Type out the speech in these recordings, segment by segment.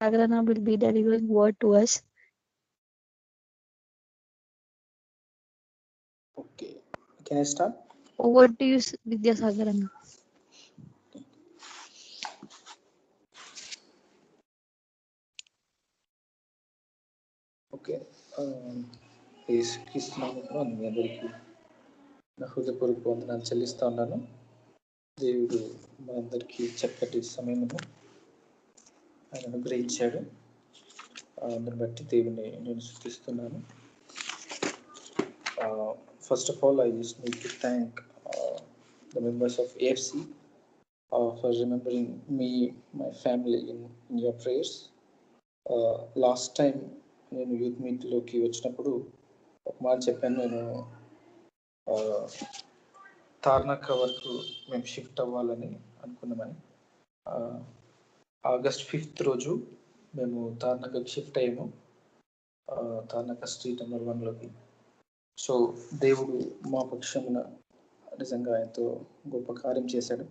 Sagarana will be delivering word to us. Okay, can I start? Over to you, Vidya Sagarana. Okay, యేసుక్రీస్తునామములో మీ అందరికీ నా హృదయపూర్వక వందనాలు చెల్లిస్తా ఉన్నాను. దేవుడు మనందరికీ చక్కటి సమయమును ఆయన అనుగ్రహించాడు. అందుని బట్టి దేవుని నేను స్తుతిస్తున్నాను. First of all, I just need to thank the members of AFC for remembering me, my family in your prayers. Last time నేను యూత్ మీట్లోకి వచ్చినప్పుడు ఒక మాట చెప్పాను. నేను తార్నాక వరకు మేము షిఫ్ట్ అవ్వాలని అనుకున్నామని. ఆగస్ట్ 5th రోజు మేము తార్నాకకి షిఫ్ట్ అయ్యాము, తార్నాక స్ట్రీట్ నెంబర్ 1లోకి. సో దేవుడు మా పక్షమున నిజంగా ఎంతో గొప్ప కార్యం చేశాడు.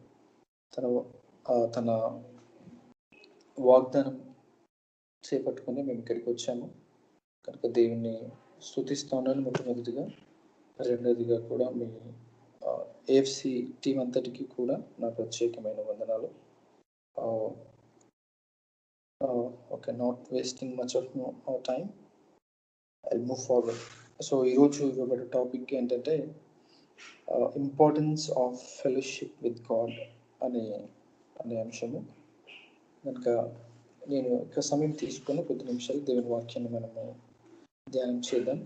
తన వాగ్దానం చేపట్టుకుని మేము ఇక్కడికి వచ్చాము కనుక దేవుణ్ణి స్తుతిస్తా ఉన్నాను మొట్టమొదటిగా. రెండవదిగా కూడా మీ ఏఎఫ్సి టీం అంతటికి కూడా నా ప్రత్యేకమైన వందనాలు. Okay, not wasting much of our time, I move forward. So ఈరోజు ఇవ్వబడే టాపిక్ ఏంటంటే importance of fellowship with God అనే అంశము. కనుక నేను ఒక సమయం తీసుకొని కొద్ది నిమిషాలు దేవుని వాక్యాన్ని మనము ధ్యానం చేద్దాం.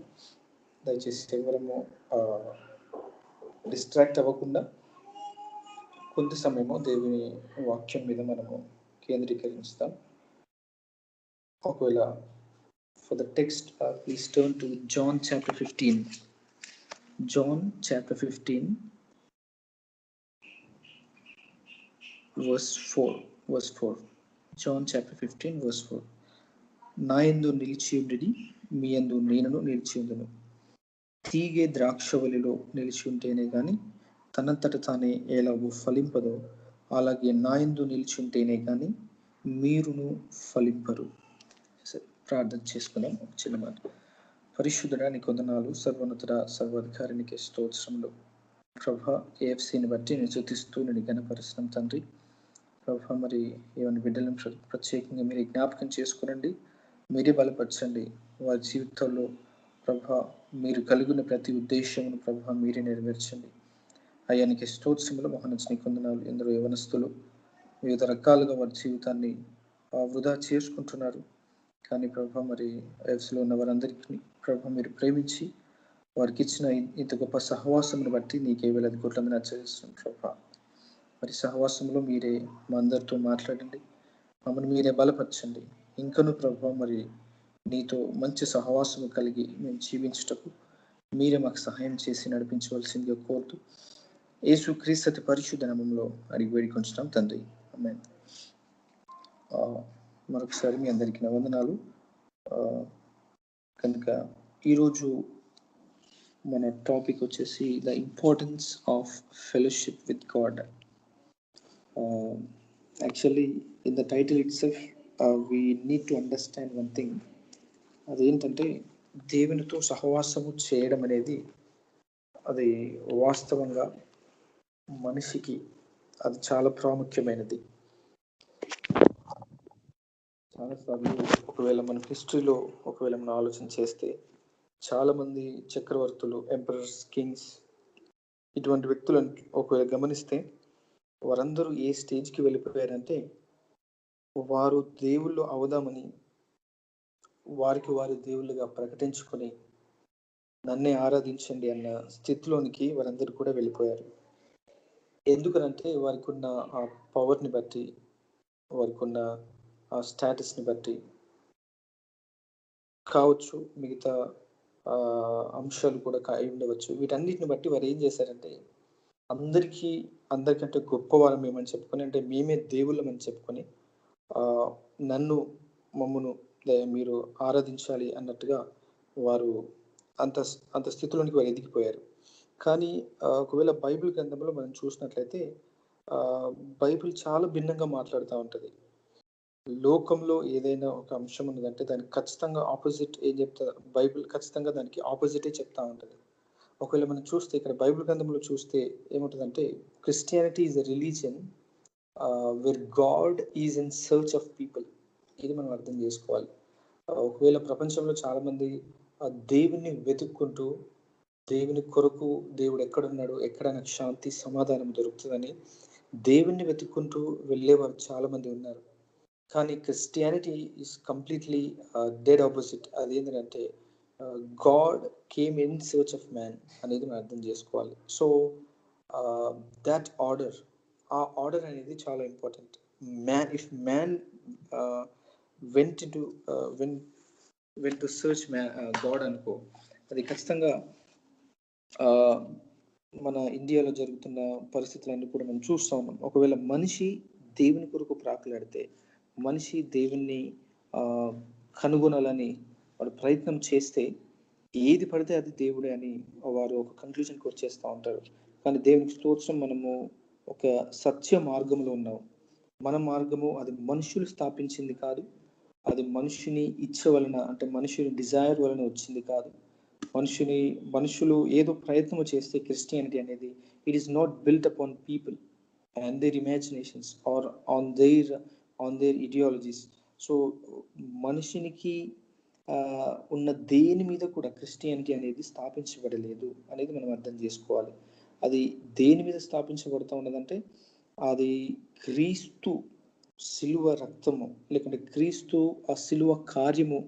దయచేసి ఎవరము డిస్ట్రాక్ట్ అవ్వకుండా కొద్ది సమయము దేవుని వాక్యం మీద మనము కేంద్రీకరిస్తాం. ఒకవేళ for the text please turn to John chapter 15. John chapter 15 verse 4. John chapter 15 verse 4. నా యందు నిలిచి ఉండుడి, మీ యందు నేనును నిలిచి ఉండును. తీగె ద్రాక్షవల్లిలో నిలిచి ఉంటేనే కానీ తనంతట తానే ఎలాగూ ఫలింపదో, అలాగే నా యందు నిలిచి ఉంటేనే కానీ మీరును ఫలింపరు. ప్రార్థన చేసుకున్నాం. ఒక చిన్న మాట. పరిశుద్ధుడా, నీకు వందనాలు. సర్వోన్నతుడా, సర్వాధికారికి స్తోత్రములు. ప్రభా, ఏఎఫ్సిని బట్టి నేను స్తుతిస్తూ నేను ఘనపరుస్తున్నాం తండ్రి. ప్రభా, మరి ఏమైనా బిడ్డలను ప్రత్యేకంగా మీరు జ్ఞాపకం చేసుకునండి, మీరే బలపరచండి. వారి జీవితాల్లో ప్రభా మీరు కలిగిన ప్రతి ఉద్దేశమును ప్రభా మీరే నెరవేర్చండి. అయ్యానికి స్తోత్రములు. మహోన్నత నీకు వందనాలు. ఎందరో యవనస్తులు వివిధ రకాలుగా వారి జీవితాన్ని వృధా చేసుకుంటున్నారు. కానీ ప్రభా, మరి ఎఫ్సిలో ఉన్న వారందరికీ ప్రభా మీరు ప్రేమించి వారికి ఇచ్చిన ఇంత గొప్ప సహవాసమును బట్టి నీకే వేలాది కోట్ల ఆచరిస్తున్నాం ప్రభా. మరి సహవాసంలో మీరే మా అందరితో మాట్లాడండి, మమ్మల్ని మీరే బలపరచండి. ఇంకను ప్రభా, మరి నీతో మంచి సహవాసము కలిగి మేము జీవించుటకు మీరే మాకు సహాయం చేసి నడిపించవలసిందిగా కోరుతూ యేసుక్రీస్తు అతి పరిశుద్ధ నామములో అడిగి వేడుకొంచున్నాం తండ్రి, ఆమేన్. మరొకసారి మీ అందరికీ నా వందనాలు. కనుక ఈరోజు మన టాపిక్ వచ్చేసి the importance of fellowship with God. Actually in the title it self we need to understand one thing. అదేంటంటే దేవునితో సహవాసము చేయడం అనేది అది వాస్తవంగా మనిషికి అది చాలా ప్రాముఖ్యమైనది. చాలాసార్లు ఒకవేళ మన హిస్టరీలో ఒకవేళ మనం ఆలోచన చేస్తే చాలామంది చక్రవర్తులు, ఎంపరర్స్, కింగ్స్, ఇటువంటి వ్యక్తులను ఒకవేళ గమనిస్తే వారందరూ ఏ స్టేజ్కి వెళ్ళిపోయారంటే వారు దేవుళ్ళు అవుదామని వారికి వారి దేవుళ్ళుగా ప్రకటించుకొని నన్నే ఆరాధించండి అన్న స్థితిలోనికి వారందరూ కూడా వెళ్ళిపోయారు. ఎందుకనంటే వారికి ఉన్న ఆ పవర్ని బట్టి, వారికి ఉన్న ఆ స్టేటస్ని బట్టి కావచ్చు, మిగతా అంశాలు కూడా అయి ఉండవచ్చు. వీటన్నిటిని బట్టి వారు ఏం చేశారంటే అందరికంటే గొప్పవారం మేమని చెప్పుకొని, అంటే మేమే దేవుళ్ళమని చెప్పుకొని మమ్మను మీరు ఆరాధించాలి అన్నట్టుగా వారు అంత స్థితిలోనికి వారు ఎదిగిపోయారు. కానీ ఒకవేళ బైబిల్ గ్రంథంలో మనం చూసినట్లయితే బైబిల్ చాలా భిన్నంగా మాట్లాడుతూ ఉంటుంది. లోకంలో ఏదైనా ఒక అంశం ఉన్నదంటే దానికి ఖచ్చితంగా ఆపోజిట్ ఏం చెప్తా, బైబిల్ ఖచ్చితంగా దానికి ఆపోజిటే చెప్తా ఉంటుంది. ఒకవేళ మనం చూస్తే ఇక్కడ బైబిల్ గ్రంథంలో చూస్తే ఏముంటుందంటే, Christianity is a religion where God is in search of people. ఇది మనం అర్థం చేసుకోవాలి. ఒకవేళ ప్రపంచంలో చాలామంది దేవుణ్ణి వెతుక్కుంటూ, దేవుని కొరకు దేవుడు ఎక్కడున్నాడు, ఎక్కడ నాకు శాంతి సమాధానం దొరుకుతుందని దేవుణ్ణి వెతుక్కుంటూ వెళ్ళేవారు చాలామంది ఉన్నారు. కానీ Christianity is completely dead opposite. అదేంటంటే God came in search of man అనేది మనం అర్థం చేసుకోవాలి. సో దట్ ఆర్డర్, ఆ ఆర్డర్ అనేది చాలా important. Man went to went to search God అనుకో, అది ఖచ్చితంగా మన ఇండియాలో జరుగుతున్న పరిస్థితులన్నీ కూడా మనం చూస్తూ ఉన్నాం. ఒకవేళ మనిషి దేవుని కొరకు ప్రాకులాడితే, మనిషి దేవుణ్ణి కనుగొనాలని వాడు ప్రయత్నం చేస్తే, ఏది పడితే అది దేవుడే అని వారు ఒక కంక్లూజన్కి వచ్చేస్తూ ఉంటారు. కానీ దేవునికి స్తోత్రం, మనము ఒక సత్య మార్గంలో ఉన్నాం. మన మార్గము అది మనుషులు స్థాపించింది కాదు, అది మనుషుని ఇచ్చ వలన, అంటే మనుషుని డిజైర్ వలన వచ్చింది కాదు. మనుషులు ఏదో ప్రయత్నం చేస్తే క్రిస్టియానిటీ అనేది, it is not built upon people and their imaginations or on their ideologies. So మనిషినికి ఉన్న దేని మీద కూడా క్రిస్టియానిటీ అనేది స్థాపించబడలేదు అనేది మనం అర్థం చేసుకోవాలి. అది దేని మీద స్థాపించబడుతూ ఉన్నదంటే, అది క్రీస్తు శిలువ రక్తము, లేకుంటే క్రీస్తు ఆ శిలువ కార్యము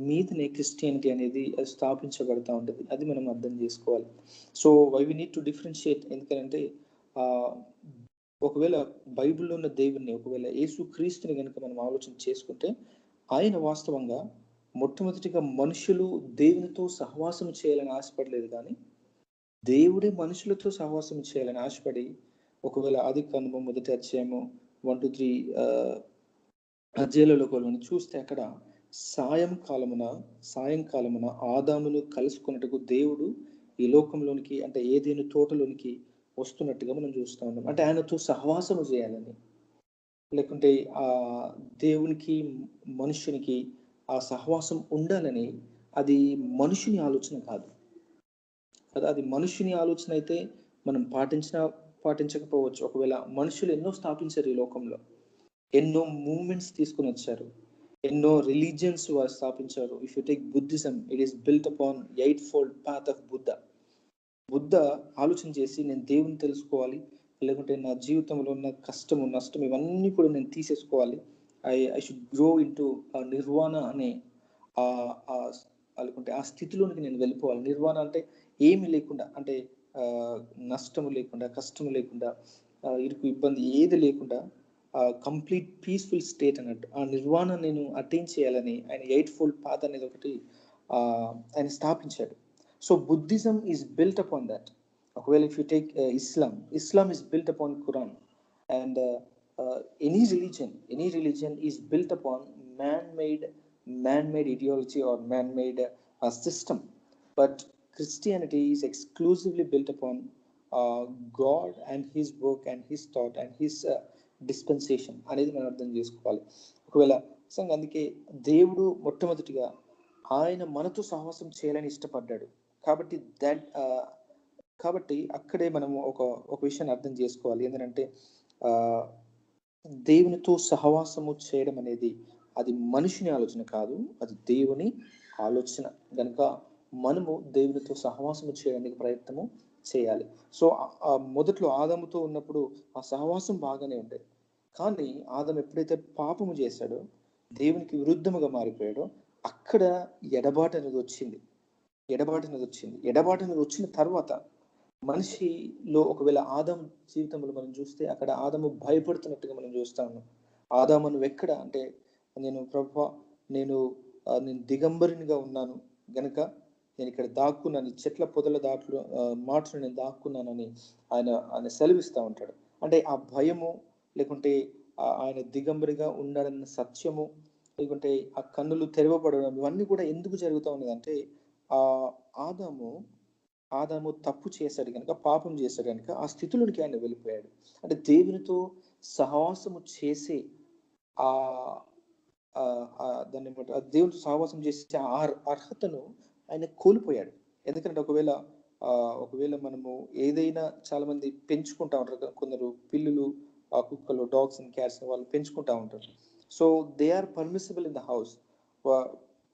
మీదనే క్రిస్టియానిటీ అనేది స్థాపించబడతా ఉంటుంది. అది మనం అర్థం చేసుకోవాలి. So why we need to differentiate. ఎందుకంటే ఒకవేళ బైబిల్లో ఉన్న దేవుణ్ణి, ఒకవేళ యేసు క్రీస్తుని కనుక మనం ఆలోచన చేసుకుంటే, ఆయన వాస్తవంగా మొట్టమొదటిగా మనుషులు దేవునితో సహవాసం చేయాలని ఆశపడలేదు, కానీ దేవుడే మనుషులతో సహవాసం చేయాలని ఆశపడి, ఒకవేళ ఆదికాండము 1వ అధ్యాయము 1 to 3 అధ్యాయాలలో మనం చూస్తే, అక్కడ సాయంకాలమున ఆదామును కలుసుకున్నట్టుకు దేవుడు ఈ లోకంలోనికి, అంటే ఏదైనా తోటలోనికి వస్తున్నట్టుగా మనం చూస్తూ ఉన్నాం. అంటే ఆయనతో సహవాసం చేయాలని, లేకుంటే ఆ దేవునికి మనుషునికి ఆ సహవాసం ఉండాలని, అది మనుషుని ఆలోచన కాదు కదా. అది మనుషుని ఆలోచన అయితే మనం పాటించకపోవచ్చు. ఒకవేళ మనుషులు ఎన్నో స్థాపించారు ఈ లోకంలో, ఎన్నో మూవ్మెంట్స్ తీసుకుని వచ్చారు, ఎన్నో రిలీజియన్స్ వారు స్థాపించారు. If you take Buddhism, it is built upon 8-fold path of Buddha ఆలోచన చేసి, నేను దేవుని తెలుసుకోవాలి, లేకుంటే నా జీవితంలో ఉన్న కష్టము నష్టం ఇవన్నీ కూడా నేను తీసేసుకోవాలి, ఐ షుడ్ గ్రో ఇంటూ నిర్వాణ అనే లేకుంటే ఆ స్థితిలోనికి నేను వెళ్ళిపోవాలి. నిర్వాణ అంటే ఏమి లేకుండా, అంటే నష్టము లేకుండా, కష్టము లేకుండా, ఇరుకు ఇబ్బంది ఏది లేకుండా కంప్లీట్ పీస్ఫుల్ స్టేట్ అన్నట్టు. ఆ నిర్వాణ నేను అటైన్ చేయాలని ఆయన 8-fold పాత్ అనేది ఒకటి ఆయన స్థాపించాడు. So Buddhism is built upon that. ఒకవేళ if you take Islam is built upon Quran, and any religion is built upon man-made ideology or man-made system. But Christianity is exclusively built upon God and his work and his thought and his dispensation అనేది మనం అర్థం చేసుకోవాలి. ఒకవేళ అందుకే దేవుడు మొట్టమొదటిగా ఆయన మనతో సహవాసం చేయాలని ఇష్టపడ్డాడు. కాబట్టి అక్కడే మనము ఒక విషయాన్ని అర్థం చేసుకోవాలి. ఏంటంటే దేవునితో సహవాసము చేయడం అనేది అది మనిషిని ఆలోచన కాదు, అది దేవుని ఆలోచన. కనుక మనము దేవునితో సహవాసము చేయడానికి ప్రయత్నము చేయాలి. సో మొదట్లో ఆదాముతో ఉన్నప్పుడు ఆ సహవాసం బాగానే ఉండేది. కానీ ఆదాము ఎప్పుడైతే పాపము చేశాడో, దేవునికి విరుద్ధముగా మారిపోయాడో, అక్కడ ఎడబాటు అనేది వచ్చింది. ఎడబాటు అనేది వచ్చిన తర్వాత మనిషిలో, ఒకవేళ ఆదాము జీవితంలో మనం చూస్తే, అక్కడ ఆదాము భయపడుతున్నట్టుగా మనం చూస్తా ఉన్నాం. ఆదాము నువ్వు ఎక్కడ అంటే, నేను దిగంబరినిగా ఉన్నాను గనుక నేను ఇక్కడ దాక్కున్నాను, చెట్ల పొదల మాటలు నేను దాక్కున్నానని ఆయన సెలవిస్తూ ఉంటాడు. అంటే ఆ భయము, లేకుంటే ఆయన దిగంబరిగా ఉన్నాడన్న సత్యము, లేకుంటే ఆ కన్నులు తెరవబడడం, ఇవన్నీ కూడా ఎందుకు జరుగుతూ ఉన్నదంటే, ఆదాము తప్పు చేశాడు కనుక, పాపం చేశాడు కనుక ఆ స్థితిలోనికి ఆయన వెళ్ళిపోయాడు. అంటే దేవునితో సహవాసము చేసే ఆ దాన్ని ఏమంటారు, దేవునితో సహవాసం చేసే అర్హతను ఆయన కోల్పోయాడు. ఎందుకంటే ఒకవేళ మనము ఏదైనా, చాలా మంది పెంచుకుంటా ఉంటారు కదా, కొందరు పిల్లులు, కుక్కలు, డాగ్స్ అండ్ క్యాట్స్ వాళ్ళు పెంచుకుంటా ఉంటారు. So they are permissible in the house.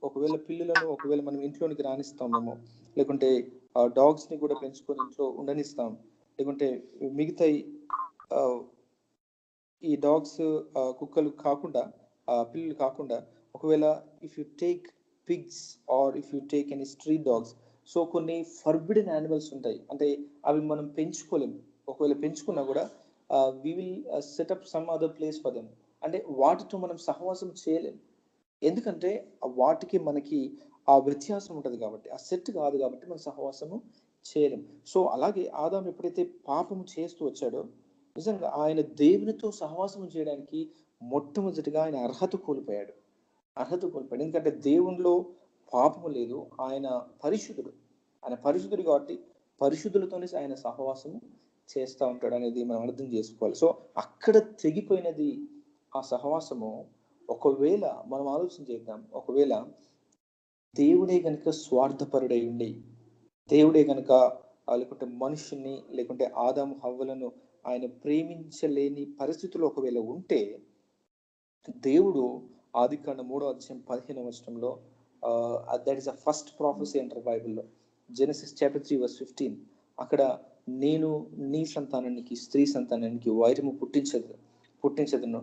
ఒకవేళ మనం ఇంట్లోనికి రానిస్తామేమో, లేకుంటే డాగ్స్ ని కూడా పెంచుకొని ఇంట్లో ఉండనిస్తాం, లేకుంటే మిగతా ఈ డాగ్స్, కుక్కలు కాకుండా, పిల్లులు కాకుండా, ఒకవేళ if you take pigs or if you take any street dogs, so కొన్ని ఫర్బిడెన్ యానిమల్స్ ఉంటాయి, అంటే అవి మనం పెంచుకోలేము. ఒకవేళ పెంచుకున్నా కూడా we will set up some other place for them, అంటే వాటితో మనం సహవాసం చేయలేము. ఎందుకంటే వాటికి మనకి ఆ వ్యత్యాసం ఉంటుంది కాబట్టి, ఆ సెట్ కాదు కాబట్టి మనం సహవాసము చేయలేం. సో అలాగే ఆదాము ఎప్పుడైతే పాపము చేస్తూ వచ్చాడో, నిజంగా ఆయన దేవునితో సహవాసం చేయడానికి మొట్టమొదటిగా ఆయన అర్హత కోల్పోయాడు. ఎందుకంటే దేవునిలో పాపము లేదు, ఆయన పరిశుద్ధుడు. ఆయన పరిశుద్ధుడు కాబట్టి పరిశుద్ధులతోనే ఆయన సహవాసము చేస్తూ ఉంటాడు అనేది మనం అర్థం చేసుకోవాలి. సో అక్కడ తెగిపోయినది ఆ సహవాసము. ఒకవేళ మనం ఆలోచన చేద్దాం, ఒకవేళ దేవుడే కనుక స్వార్థపరుడై ఉండి, దేవుడే కనుక లేకుంటే మనుషుని, లేకుంటే ఆదాము హవ్వలను ఆయన ప్రేమించలేని పరిస్థితులు ఒకవేళ ఉంటే, దేవుడు ఆదికాండం 3:15 that is a first prophecy అంటారు బైబిల్లో, జెనసిస్ చాప్టర్ 3:15. అక్కడ నేను నీ సంతానానికి స్త్రీ సంతానానికి వైరము పుట్టించదును,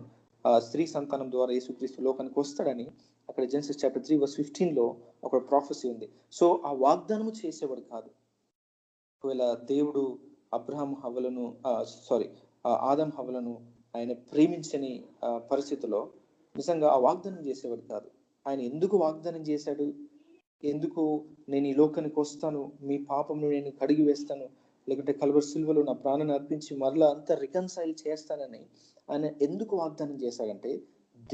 స్త్రీ సంతానం ద్వారా యేసుక్రీస్తు లోకానికి వస్తాడని అక్కడ జెనసిస్ చాప్టర్ 3:15 ఒక ప్రాఫెసీ ఉంది. సో ఆ వాగ్దానము చేసేవాడు కాదు. ఒకవేళ దేవుడు అబ్రహాం హవ్వలను ఆదం హవ్వలను ఆయన ప్రేమించని పరిస్థితిలో నిజంగా ఆ వాగ్దానం చేసేవాడు కాదు. ఆయన ఎందుకు వాగ్దానం చేశాడు? ఎందుకు నేను ఈ లోకానికి వస్తాను, మీ పాపంను నేను కడిగి వేస్తాను, లేకుంటే కల్వరి సిలువలో నా ప్రాణాన్ని అర్పించి మరలా అంతా రికన్సైల్ చేస్తానని ఆయన ఎందుకు వాగ్దానం చేశాడంటే,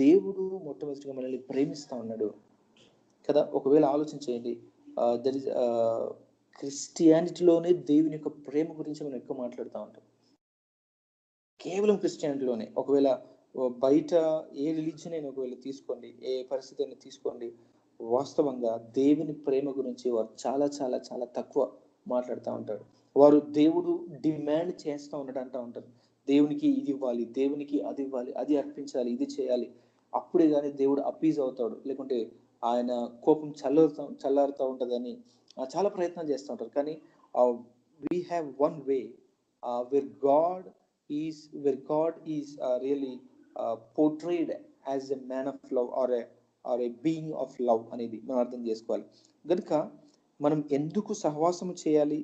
దేవుడు మొట్టమొదటిగా మనల్ని ప్రేమిస్తా ఉన్నాడు కదా. ఒకవేళ ఆలోచన చేయండి, దట్ ఈస్ క్రిస్టియానిటీలోనే దేవుని యొక్క ప్రేమ గురించి మనం ఎక్కువ మాట్లాడుతూ ఉంటాం. కేవలం క్రిస్టియానిటీలోనే. ఒకవేళ బయట ఏ రిలీజియన్ అయినా ఒకవేళ తీసుకోండి, ఏ పరిస్థితి అయినా తీసుకోండి, వాస్తవంగా దేవుని ప్రేమ గురించి వారు చాలా చాలా చాలా తక్కువ మాట్లాడుతూ ఉంటారు. వారు దేవుడు డిమాండ్ చేస్తూ అంటూ ఉంటారు, దేవునికి ఇది ఇవ్వాలి, దేవునికి అది ఇవ్వాలి, అది అర్పించాలి, ఇది చేయాలి, అప్పుడే కానీ దేవుడు అప్పీజ్ అవుతాడు, లేకుంటే ఆయన కోపం చల్లారుతూ ఉంటుందని చాలా ప్రయత్నం చేస్తూ ఉంటారు. కానీ we have one way where God is really portrayed as a man of love or a being of love అనేది మనం అర్థం చేసుకోవాలి. కనుక మనం ఎందుకు సహవాసము చేయాలి,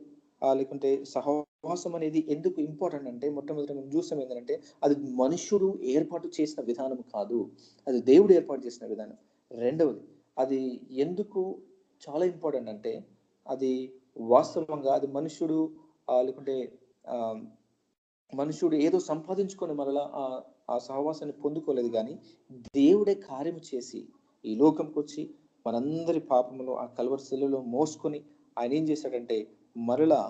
లేకుంటే సహవాసం అనేది ఎందుకు ఇంపార్టెంట్ అంటే, మొట్టమొదటి మనం చూసాం ఏంటంటే, అది మనుషుడు ఏర్పాటు చేసిన విధానం కాదు, అది దేవుడు ఏర్పాటు చేసిన విధానం. రెండవది, అది ఎందుకు చాలా ఇంపార్టెంట్ అంటే, అది వాస్తవంగా అది మనుషుడు లేకుంటే మనుషుడు ఏదో సంపాదించుకొని మరలా ఆ సహవాసాన్ని పొందుకోలేదు, కానీ దేవుడే కార్యము చేసి ఈ లోకంకి వచ్చి మనందరి పాపములు ఆ కల్వరి శిలువలో మోసుకొని ఆయన ఏం చేశాడంటే, మరలా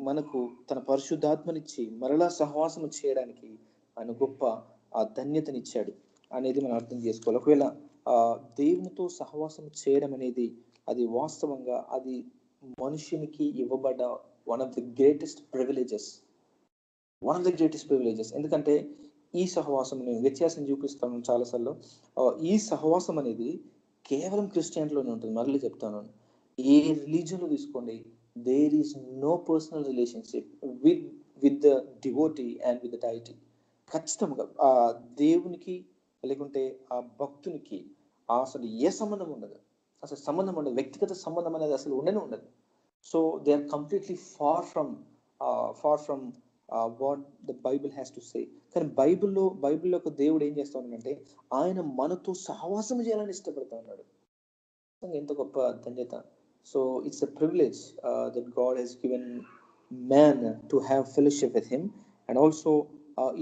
మనకు తన పరిశుద్ధాత్మనిచ్చి మరలా సహవాసము చేయడానికి ఆయన గొప్ప ఆ ధన్యతనిచ్చాడు అనేది మనం అర్థం చేసుకోవాలి. ఒకవేళ దేవునితో సహవాసం చేయడం అనేది అది వాస్తవంగా అది మనుషునికి ఇవ్వబడ్డ one of the greatest privileges. ఎందుకంటే ఈ సహవాసం, నేను వ్యత్యాసం చూపిస్తాను చాలాసార్లు, ఈ సహవాసం అనేది కేవలం క్రిస్టియానిటీలోనే ఉంటుంది. మళ్ళీ చెప్తాను, ఏ రిలీజియన్లో తీసుకోండి, there is no personal relationship with the devotee and with the deity. ఖచ్చితంగా ఆ దేవునికి లేకుంటే ఆ భక్తునికి అసలు ఏ సంబంధం ఉండదు, వ్యక్తిగత సంబంధం అనేది అసలు ఉండదు. So they are completely far from what the Bible has to say. కానీ బైబిల్లో ఒక దేవుడు ఏం చేస్తా ఉన్నాడంటే, ఆయన మనతో సహవాసం చేయాలని ఇష్టపడతా ఉన్నాడు. ఎంత గొప్ప ధన్యత. So it's a privilege that God has given man to have fellowship with him, and also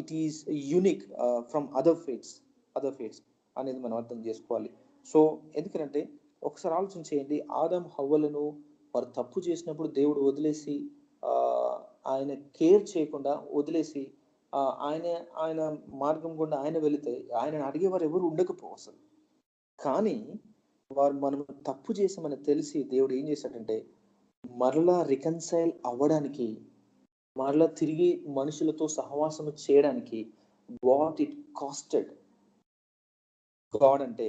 it is unique from other faiths అనేది మనం అర్థం చేసుకోవాలి. సో ఎందుకంటే ఒకసారి ఆలోచన చేయండి, ఆదాం హవ్వలను వారు తప్పు చేసినప్పుడు దేవుడు వదిలేసి ఆయన కేర్ చేయకుండా వదిలేసి ఆయన ఆయన మార్గం గుండా ఆయన వెళితే ఆయనను అడిగేవారు ఎవరు ఉండకపో అసలు. కానీ మనం తప్పు చేసామని తెలిసి దేవుడు ఏం చేశాడంటే మరలా రికన్సైల్ అవ్వడానికి, మరలా తిరిగి మనుషులతో సహవాసం చేయడానికి వాట్ ఇట్ కాస్టెడ్ గాడ్ అంటే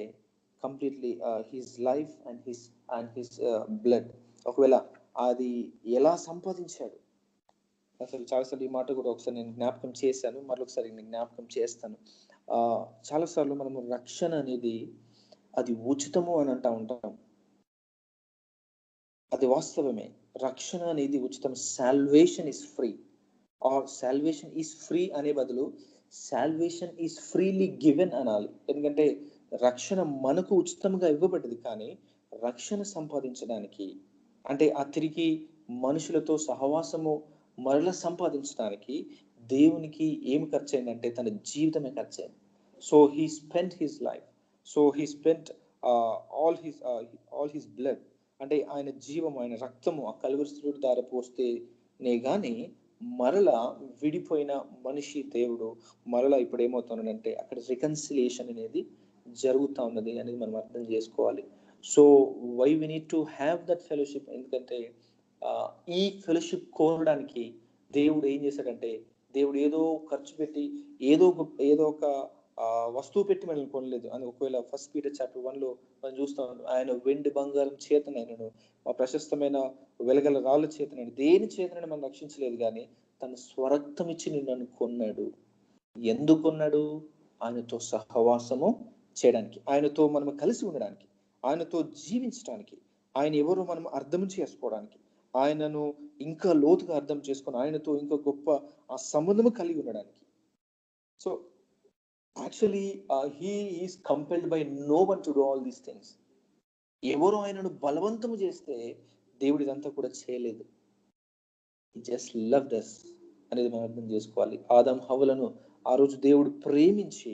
completely his life and his blood. ఒకవేళ అది ఎలా సంపాదించాడు అసలు చాలాసార్లు ఈ మాట కూడా ఒకసారి నేను జ్ఞాపకం చేశాను, మరొకసారి నేను జ్ఞాపకం చేస్తాను. చాలాసార్లు మనము రక్షణ అనేది అది ఉచితము అని అంటూ ఉంటాం. అది వాస్తవమే, రక్షణ అనేది ఉచితం. Salvation is free or salvation is free అనే బదులు సాల్వేషన్ ఈస్ ఫ్రీలీ గివెన్ అనాలి. ఎందుకంటే రక్షణ మనకు ఉచితంగా ఇవ్వబడ్డది, కానీ రక్షణ సంపాదించడానికి అంటే ఆ తిరిగి మనుషులతో సహవాసము మరల సంపాదించడానికి దేవునికి ఏమి ఖర్చు అయిందంటే తన జీవితమే ఖర్చు అయింది. So he spent his life, so he spent all his blood, అంటే ఆయన జీవం, ఆయన రక్తము ఆ కలువరి ద్వారా పోస్తేనే గాని మరలా విడిపోయిన మనిషి దేవుడు మరలా ఇప్పుడు ఏమవుతున్నాడంటే అక్కడ రికన్సిలియేషన్ అనేది జరుగుతూ ఉన్నది అనేది మనం అర్థం చేసుకోవాలి. So why we need to have that fellowship, ఎందుకంటే ఈ ఫెలోషిప్ కోరడానికి దేవుడు ఏం చేశాడంటే దేవుడు ఏదో ఖర్చు పెట్టి ఏదో ఒక వస్తువు పెట్టి మనల్ని కొనలేదు అని. ఒకవేళ 1 Peter chapter 1 మనం చూస్తాం, ఆయన వెండి బంగారం చేతనైనను ఆ ప్రశస్తమైన వెలగల రాళ్ళ చేతనైన దేని చేతనైనా మనం రక్షించలేదు, కానీ తన స్వరక్తం ఇచ్చి నిన్ను కొన్నాడు. ఎందుకు కొన్నాడు? ఆయనతో సహవాసము చేయడానికి, ఆయనతో మనం కలిసి ఉండడానికి, ఆయనతో జీవించడానికి, ఆయన ఎవరో మనం అర్థం చేసుకోవడానికి, ఆయనను ఇంకా లోతుగా అర్థం చేసుకొని ఆయనతో ఇంకా గొప్ప ఆ సంబంధము కలిగి ఉండడానికి. So actually he is compelled by no one to do all these things. ఎవరు ఆయనను బలవంతము చేస్తే దేవుడు ఇదంతా కూడా చేయలేదు. హీ జస్ట్ లవ్డ్ us అనేది మనం అర్థం చేసుకోవాలి. ఆదాం హవ్వలను ఆ రోజు దేవుడు ప్రేమించి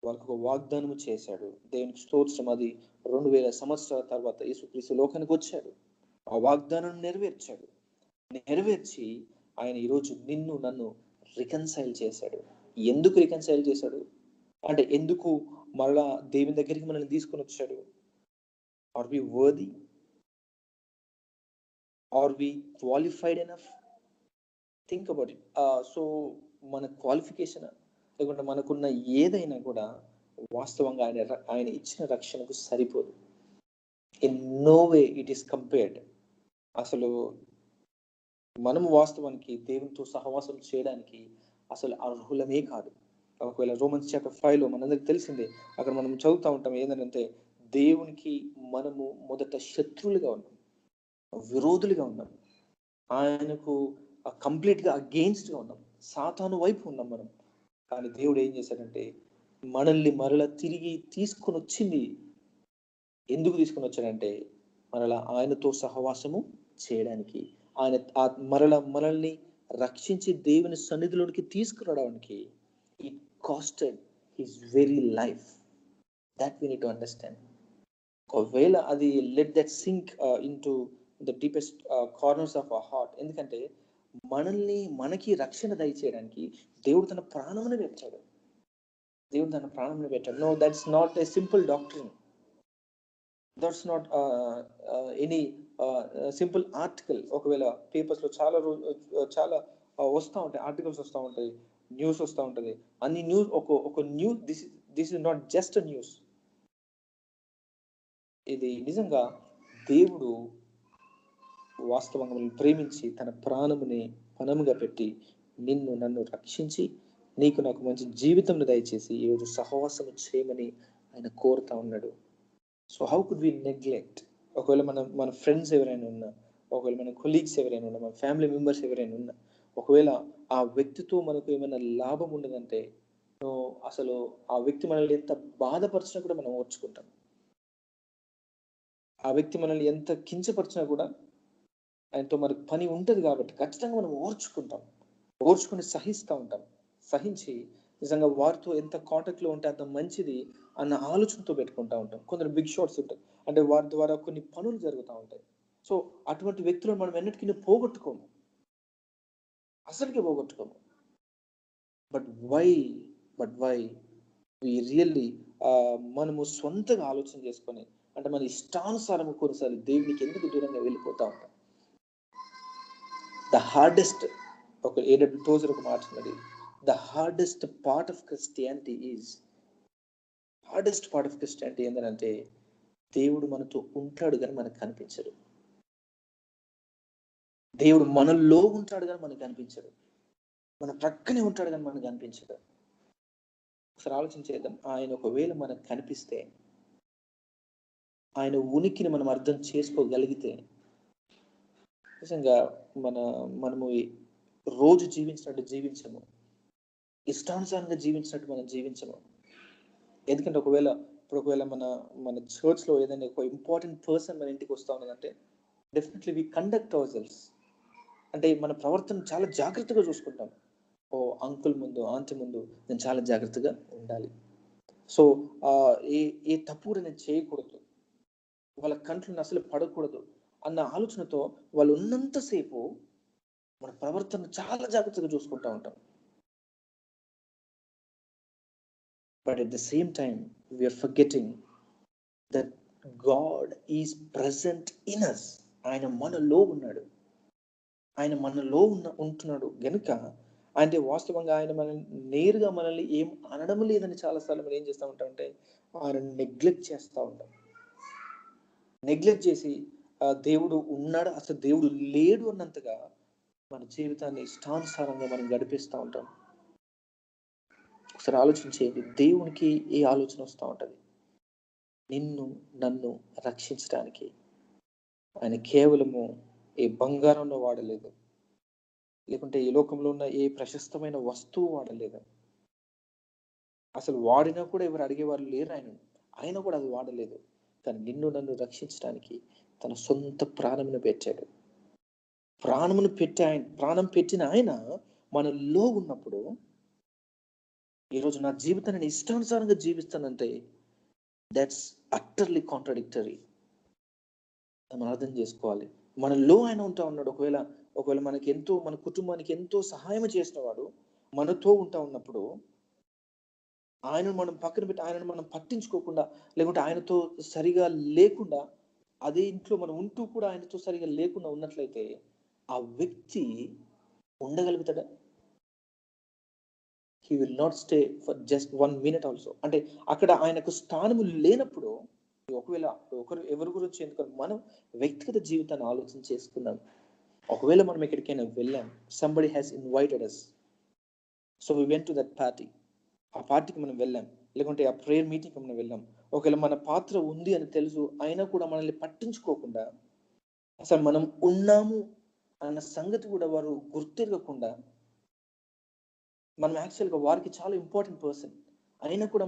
వాళ్ళకు ఒక వాగ్దానము చేశాడు. దేవునికి స్తోత్రం. అది 2000 సంవత్సరాల తర్వాత యేసుక్రీస్తు లోకానికి వచ్చాడు, ఆ వాగ్దానం నెరవేర్చి ఆయన ఈరోజు నిన్ను నన్ను రికన్సైల్ చేశాడు. ఎందుకు రికన్సైల్ చేశాడు అంటే ఎందుకు మరలా దేవుని దగ్గరికి మనల్ని తీసుకొని వచ్చాడు? Are we worthy? Are we qualified enough? Think about it. So మన క్వాలిఫికేషన్ లేకుంటే మనకున్న ఏదైనా కూడా వాస్తవంగా ఆయన ఇచ్చిన రక్షణకు సరిపోదు. In no way it is compared. అసలు మనము వాస్తవానికి దేవునితో సహవాసం చేయడానికి అసలు అర్హులమే కాదు. ఒకవేళ రోమన్స్ చాప్టర్ 5 మనందరికి తెలిసిందే, అక్కడ మనం చదువుతూ ఉంటాం ఏంటంటే దేవునికి మనము మొదట శత్రువులుగా ఉన్నాం, విరోధులుగా ఉన్నాం, ఆయనకు కంప్లీట్గా అగెయిన్స్ట్గా ఉన్నాం, సాతాను వైపు ఉన్నాం మనం. కానీ దేవుడు ఏం చేశాడంటే మనల్ని మరలా తిరిగి తీసుకొని వచ్చింది. ఎందుకు తీసుకొని వచ్చాడంటే మరలా ఆయనతో సహవాసము చేయడానికి, ఆయన మనల్ని రక్షించి దేవుని సన్నిధిలోనికి తీసుకురావడానికి it costed his very life. That we need to understand. ఒకవేళ అది let that sink into the deepest corners of our heart. ఎందుకంటే మనకి రక్షణ దయచేయడానికి దేవుడు తన ప్రాణమును పెట్టాడు. No, that's not a simple doctrine. That's not any simple article. ఒకవేళ పేపర్స్లో చాలా వస్తూ ఉంటాయి, ఆర్టికల్స్ వస్తూ ఉంటాయి, న్యూస్ వస్తూ ఉంటుంది. అన్ని న్యూస్ ఒక news, this is not just a news. ఇది నిజంగా దేవుడు వాస్తవంగా ప్రేమించి తన ప్రాణముని పణముగా పెట్టి నిన్ను నన్ను రక్షించి నీకు నాకు మంచి జీవితంను దయచేసి ఈరోజు సహవాసం చేయమని ఆయన కోరుతా ఉన్నాడు. So how could we neglect? ఒకవేళ మన ఫ్రెండ్స్ ఎవరైనా ఉన్నా, ఒకవేళ మన కొలీగ్స్ ఎవరైనా ఉన్నా, మన ఫ్యామిలీ మెంబర్స్ ఎవరైనా ఉన్నా, ఒకవేళ ఆ వ్యక్తితో మనకు ఏమైనా లాభం ఉండదంటే అసలు ఆ వ్యక్తి మనల్ని ఎంత బాధపరిచినా కూడా మనం ఓర్చుకుంటాం. ఆ వ్యక్తి మనల్ని ఎంత కించపరిచినా కూడా ఆయనతో మనకు పని ఉంటుంది కాబట్టి ఖచ్చితంగా మనం ఓర్చుకుని సహిస్తూ ఉంటాం. సహించి నిజంగా వారితో ఎంత కాంటాక్ట్లో ఉంటే అంత మంచిది అన్న ఆలోచనతో పెట్టుకుంటూ ఉంటాం. కొందరు బిగ్ షాట్స్ ఉంటాయి, అంటే వారి ద్వారా కొన్ని పనులు జరుగుతూ ఉంటాయి. సో అటువంటి వ్యక్తులను మనం ఎన్నటికీ అసలుకి పోగొట్టుకోము. But why but why we really మనము సొంతగా ఆలోచన చేసుకొని అంటే మన ఇష్టానుసారం కొన్నిసార్లు దేవునికి ఎందుకు దూరంగా వెళ్ళిపోతా ఉంటాం. ద హార్డెస్ట్ ఒక ఏడబ్ల్యూ టోజర్ ఒక మాట ఉన్నది, the hardest part of Christianity ఏంటంటే దేవుడు మనతో ఉంటాడు కానీ మనకు కనిపించడు. దేవుడు మనలో ఉంటాడు కానీ మనకు కనిపించడు. మన ప్రక్కనే ఉంటాడు కానీ మనకు కనిపించడు. ఒకసారి ఆలోచన చేద్దాం. ఆయన ఒకవేళ మనకు కనిపిస్తే, ఆయన ఉనికిని మనం అర్థం చేసుకోగలిగితే నిజంగా మనము రోజు జీవించినట్టు జీవించము, ఇష్టానుసారంగా జీవించినట్టు మనం జీవించము. ఎందుకంటే ఒకవేళ మన చర్చ్లో ఏదైనా ఒక ఇంపార్టెంట్ పర్సన్ మన ఇంటికి వస్తా ఉన్నదంటే definitely we conduct our selves, అంటే మన ప్రవర్తన చాలా జాగ్రత్తగా చూసుకుంటాం. ఓ అంకుల్ ముందు, ఆంటీ ముందు నేను చాలా జాగ్రత్తగా ఉండాలి. సో ఏ తప్పు కూడా నేను చేయకూడదు, వాళ్ళ కంట్లో అసలు పడకూడదు అన్న ఆలోచనతో వాళ్ళు ఉన్నంతసేపు మన ప్రవర్తన చాలా జాగ్రత్తగా చూసుకుంటా ఉంటాం. But at the same time we are forgetting that God is present in us. ఆయన మనలో ఉన్నాడు, ఆయన మనలో ఉంటున్నాడు గనుక అంటే వాస్తవంగా ఆయన నేరుగా మనల్ని ఏం అనడం లేదని చాలాసార్లు మనం ఏం చేస్తూ ఉంటామంటే ఆయన నెగ్లెక్ట్ చేస్తూ ఉంటాం. నెగ్లెక్ట్ చేసి దేవుడు ఉన్నాడు, అసలు దేవుడు లేడు అన్నంతగా మన జీవితాన్ని ఇష్టానుసారంగా మనం గడిపిస్తూ ఉంటాం. ఒకసారి ఆలోచించేయండి, దేవునికి ఏ ఆలోచన వస్తూ ఉంటుంది? నిన్ను నన్ను రక్షించడానికి. ఆయన కేవలము ఏ బంగారంలో వాడలేదు, లేకుంటే ఈ లోకంలో ఉన్న ఏ ప్రశస్తమైన వస్తువు వాడలేదు. అసలు వాడినా కూడా ఎవరు అడిగేవారు లేరు. ఆయన కూడా అది వాడలేదు. కానీ నిన్ను నన్ను రక్షించడానికి తన సొంత ప్రాణమును పెట్టాడు. ప్రాణం పెట్టిన ఆయన మనలో ఉన్నప్పుడు ఈరోజు నా జీవితాన్ని నేను ఇష్టానుసారంగా జీవిస్తానంటే దట్స్ అట్టర్లీ కాంట్రాడిక్టరీ. మనం అర్థం చేసుకోవాలి. మనలో ఆయన ఉంటా ఉన్నాడు. ఒకవేళ మనకి ఎంతో, మన కుటుంబానికి ఎంతో సహాయం చేసిన వాడు మనతో ఉంటా ఉన్నప్పుడు ఆయనను మనం పక్కన పెట్టి ఆయనను మనం పట్టించుకోకుండా, లేకుంటే ఆయనతో సరిగా లేకుండా, అదే ఇంట్లో మనం ఉంటూ కూడా ఆయనతో సరిగా లేకుండా ఉన్నట్లయితే ఆ వ్యక్తి ఉండగలుగుతాడా? He will not stay for just 1 minute also. అంటే అక్కడ ఆయనకు స్థానము లేనప్పుడు ఒకవేళ ఎవరి గురించి ఎందుకంటే మనం వ్యక్తిగత జీవితాన్ని ఆలోచన చేసుకుందాం. ఒకవేళ మనం ఎక్కడికైనా వెళ్ళాం, somebody has invited us, so we went to that party. ఆ పార్టీకి మనం వెళ్ళాం, లేకుంటే ఆ ప్రేయర్ మీటింగ్కి మనం వెళ్ళాం. ఒకవేళ మన పాత్ర ఉంది అని తెలుసు అయినా కూడా మనల్ని పట్టించుకోకుండా, అసలు మనం ఉన్నాము అన్న సంగతి కూడా వారు గుర్తిరగకుండా, మనం యాక్చువల్గా వారికి చాలా ఇంపార్టెంట్ పర్సన్ అయినా కూడా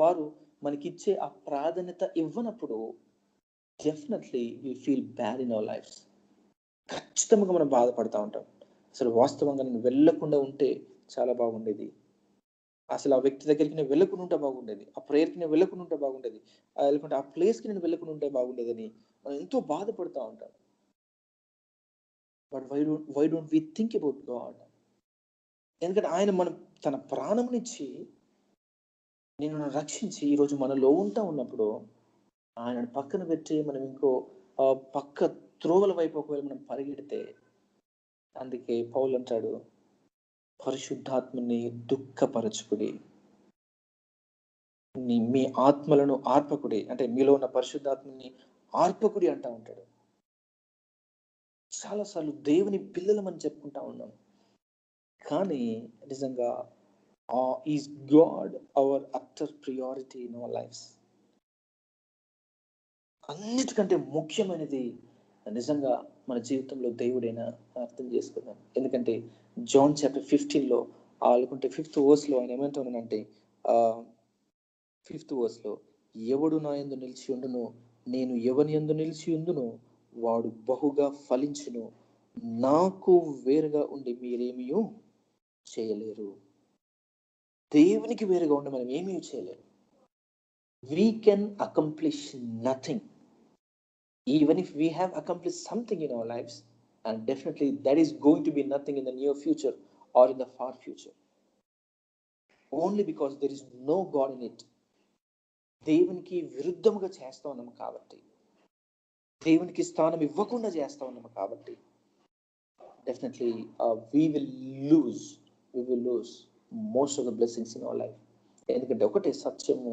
వారు మనకిచ్చే ఆ ప్రాధాన్యత ఇవ్వనప్పుడు definitely we feel bad in our lifes. ఖచ్చితంగా మనం బాధపడతా ఉంటాం. అసలు వాస్తవంగా నేను వెళ్ళకుండా ఉంటే చాలా బాగుండేది, అసలు ఆ వ్యక్తి దగ్గరికి నేను వెళ్ళకుండా ఉంటే బాగుండేది, ఆ ప్రేయర్కి నేను వెళ్ళకుండా ఉంటే బాగుండేది, లేకుంటే ఆ ప్లేస్కి నేను వెళ్ళకుండా ఉంటే బాగుండేదని మనం ఎంతో బాధపడుతూ ఉంటాం. But why don't we think about God? ఎందుకంటే ఆయన మనం తన ప్రాణంనిచ్చి నిన్ను రక్షించి ఈరోజు మనలో ఉంటా ఉన్నప్పుడు ఆయనను పక్కన పెట్టి మనం ఇంకో పక్క త్రోవల వైపు ఒకవేళ మనం పరిగెడితే, అందుకే పౌలు అంటాడు, పరిశుద్ధాత్మని దుఃఖపరచుకుడి, మీ ఆత్మలను ఆర్పకుడి, అంటే మీలో ఉన్న పరిశుద్ధాత్మని ఆర్పకుడి అంటా ఉంటాడు. చాలాసార్లు దేవుని పిల్లలమని చెప్పుకుంటా ఉన్నాం, కానీ నిజంగా is God our utter priority in our lives? అన్నిటికంటే ముఖ్యమైనది నిజంగా మన జీవితంలో దేవుడైనా అర్థం చేసుకుందాం. ఎందుకంటే జాన్ చాప్టర్ 15లో లేకుంటే 5th verse ఆయన ఏమంటున్నానంటే 5th verse ఎవడు నా యందు నిలిచి ఉండునో, నేను ఎవని యందు నిలిచి ఉండునో వాడు బహుగా ఫలించును, నాకు వేరుగా ఉండి మీరేమీ చేయలేరు. దేవునికి వేరుగా ఉండి మనం ఏమీ చేయలేరు. We can accomplish nothing. Even if we have accomplished something in our lives, and definitely that is going to be nothing in the near future or in the far future. Only because there is no God in it. దేవునికి విరుద్ధముగా చేస్తా ఉన్నాము కాబట్టి, దేవునికి స్థానం ఇవ్వకుండా చేస్తా ఉన్నాము కాబట్టి, definitely we will lose most of the blessings in our life. ఎందుకంటే ఒకటే సత్యము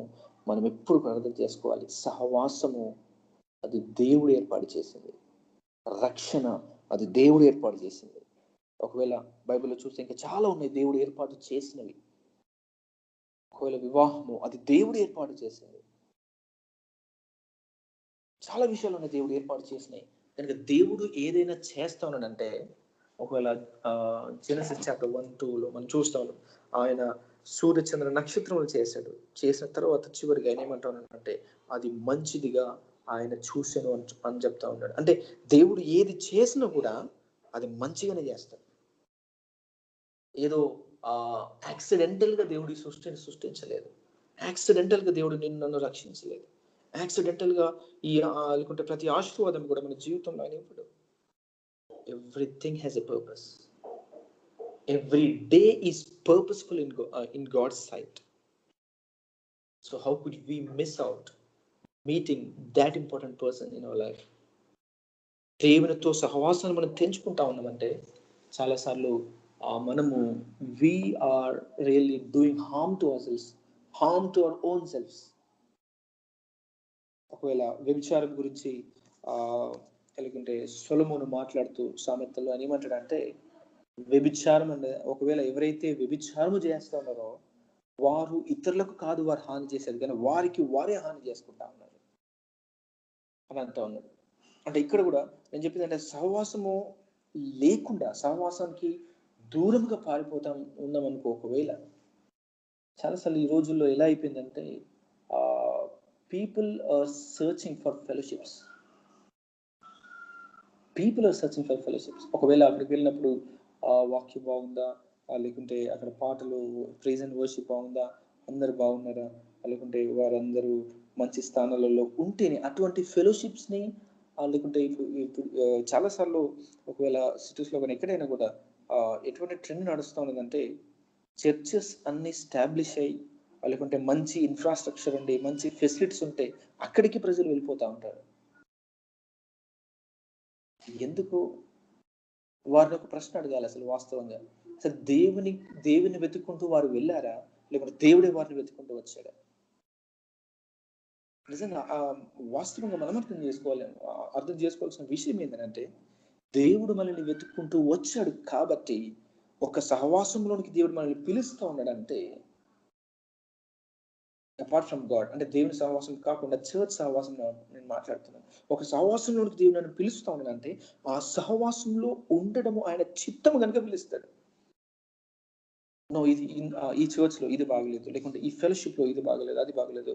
మనం ఎప్పుడు అర్థం చేసుకోవాలి, సహవాసము అది దేవుడు ఏర్పాటు చేసింది, రక్షణ అది దేవుడు ఏర్పాటు చేసింది. ఒకవేళ బైబిల్లో చూస్తే ఇంకా చాలా ఉన్నాయి దేవుడు ఏర్పాటు చేసినవి. ఒకవేళ వివాహము అది దేవుడు ఏర్పాటు చేసింది, చాలా విషయాలు ఉన్నాయి దేవుడు ఏర్పాటు చేసినాయి. కనుక దేవుడు ఏదైనా చేస్తా ఉన్నాడంటే, ఒకవేళ జెనసిస్ చాప్టర్ 1-2లో మనం చూస్తాము, ఆయన సూర్య చంద్ర నక్షత్రములు చేశాడు. చేసిన తర్వాత చివరిగా ఆయన ఏమంటా ఉన్నాడంటే అది మంచిదిగా ఆయన చూశాను అని చెప్తా ఉన్నాడు. అంటే దేవుడు ఏది చేసినా కూడా అది మంచిగానే చేస్తాడు. ఏదో యాక్సిడెంటల్ గా దేవుడు ఈ సృష్టిని సృష్టించలేదు, యాక్సిడెంటల్ గా దేవుడు నిన్ను నన్ను రక్షించలేదు, యాక్సిడెంటల్ గా లేకుంటే ప్రతి ఆశీర్వాదం కూడా మన జీవితంలో ఆయన ఇవ్వడు. Everything has a purpose. Every day is purposeful in God's sight. So how could we miss out meeting that important person in our life? దేవునితో సహవాసాన్ని మనం తెంచుకుంటా ఉన్నామంటే చాలాసార్లు మనము we are really doing harm to ourselves, harm to our own selves. ఒకవేళ వ్యభిచారం గురించి లేకుంటే సొలొమోను మాట్లాడుతూ సామెతల్లో అని ఏమంటాడంటే, వ్యభిచారం అంటే ఒకవేళ ఎవరైతే వ్యభిచారము చేస్తా ఉన్నారో వారు ఇతరులకు కాదు వారు హాని చేసేది, కానీ వారికి వారే హాని చేసుకుంటా ఉన్నారు అని అంటా ఉన్నాడు. అంటే ఇక్కడ కూడా నేను చెప్పింది అంటే సహవాసము లేకుండా, సహవాసానికి దూరంగా పారిపోతాం ఉన్నాం అనుకో. ఒకవేళ చాలాసార్లు ఈ రోజుల్లో ఎలా అయిపోయిందంటే people are searching for fellowships. ఒకవేళ అక్కడికి వెళ్ళినప్పుడు వాక్యం బాగుందా, లేకుంటే అక్కడ పాటలు ప్రైజ్ అండ్ వర్షిప్ బాగుందా, అందరు బాగున్నారా, లేకుంటే వారందరూ మంచి స్థానాలలో ఉంటేనే అటువంటి ఫెలోషిప్స్ని, లేకుంటే ఇప్పుడు చాలాసార్లు ఒకవేళ సిటీస్లో కానీ ఎక్కడైనా కూడా ఎటువంటి ట్రెండ్ నడుస్తూ ఉన్నదంటే, చర్చెస్ అన్ని స్టాబ్లిష్ అయ్యి లేకుంటే మంచి ఇన్ఫ్రాస్ట్రక్చర్ ఉండి మంచి ఫెసిలిటీస్ ఉంటే అక్కడికి ప్రజలు వెళ్ళిపోతూ ఉంటారు. ఎందుకు? వారిని ఒక ప్రశ్న అడగాలి అసలు వాస్తవంగా. అసలు దేవుని వెతుక్కుంటూ వారు వెళ్ళారా, లేకుంటే దేవుడే వారిని వెతుక్కుంటూ వచ్చాడా? నిజంగా వాస్తవంగా మనం అర్థం చేసుకోవాల్సిన విషయం ఏంటంటే, దేవుడు మనల్ని వెతుక్కుంటూ వచ్చాడు కాబట్టి, ఒక సహవాసంలోనికి దేవుడు మనల్ని పిలుస్తూ ఉన్నాడంటే, అపార్ట్ ఫ్రమ్ గాడ్, అంటే దేవుని సహవాసం కాకుండా చర్చ్ సహవాసం నేను మాట్లాడుతున్నాను. ఒక సహవాసంలోనికి దేవుడు నన్ను పిలుస్తూ ఉన్నాడంటే ఆ సహవాసంలో ఉండడము ఆయన చిత్తము కనుక పిలుస్తాడు. నో ఇది ఈ చర్చ్ లో ఇది బాగలేదు, లేకుంటే ఈ ఫెలోషిప్ లో ఇది బాగలేదు, అది బాగలేదు,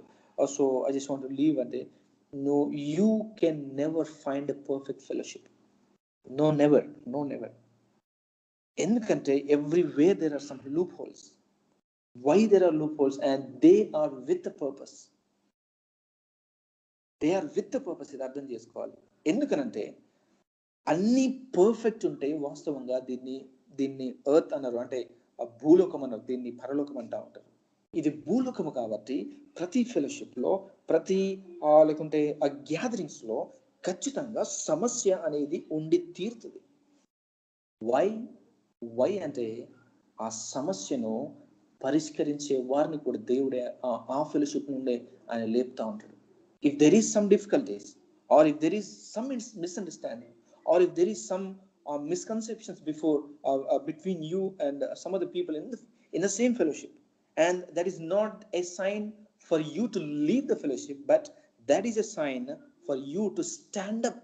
so I just want to leave అంటే, no, you can never find a perfect fellowship. No never. ఎందుకంటే everywhere there are some loopholes. Why there are loopholes? And they are with the purpose. ఇది అర్థం చేసుకోవాలి. ఎందుకనంటే అన్ని perfect ఉంటే వాస్తవంగా దీన్ని ఎర్త్ అన్నారు, అంటే భూలోకం అన్నారు, దీన్ని పరలోకం అంటా ఉంటారు. ఇది భూలోకము కాబట్టి ప్రతి ఫెలోషిప్ లో, ప్రతి లేకుంటే ఆ గ్యాదరింగ్స్ లో ఖచ్చితంగా సమస్య అనేది ఉండి తీరుతుంది. వై అంటే ఆ సమస్యను పరిష్కరించే వారిని కూడా దేవుడే ఆ ఫెలోషిప్ నుండే ఆయన లేపుతా ఉంటాడు. If there is some difficulties, or if there is some misunderstanding, or if there is some misconceptions between you and some other people in the same fellowship, and that is not a sign for you to leave the fellowship, but that is a sign for you to stand up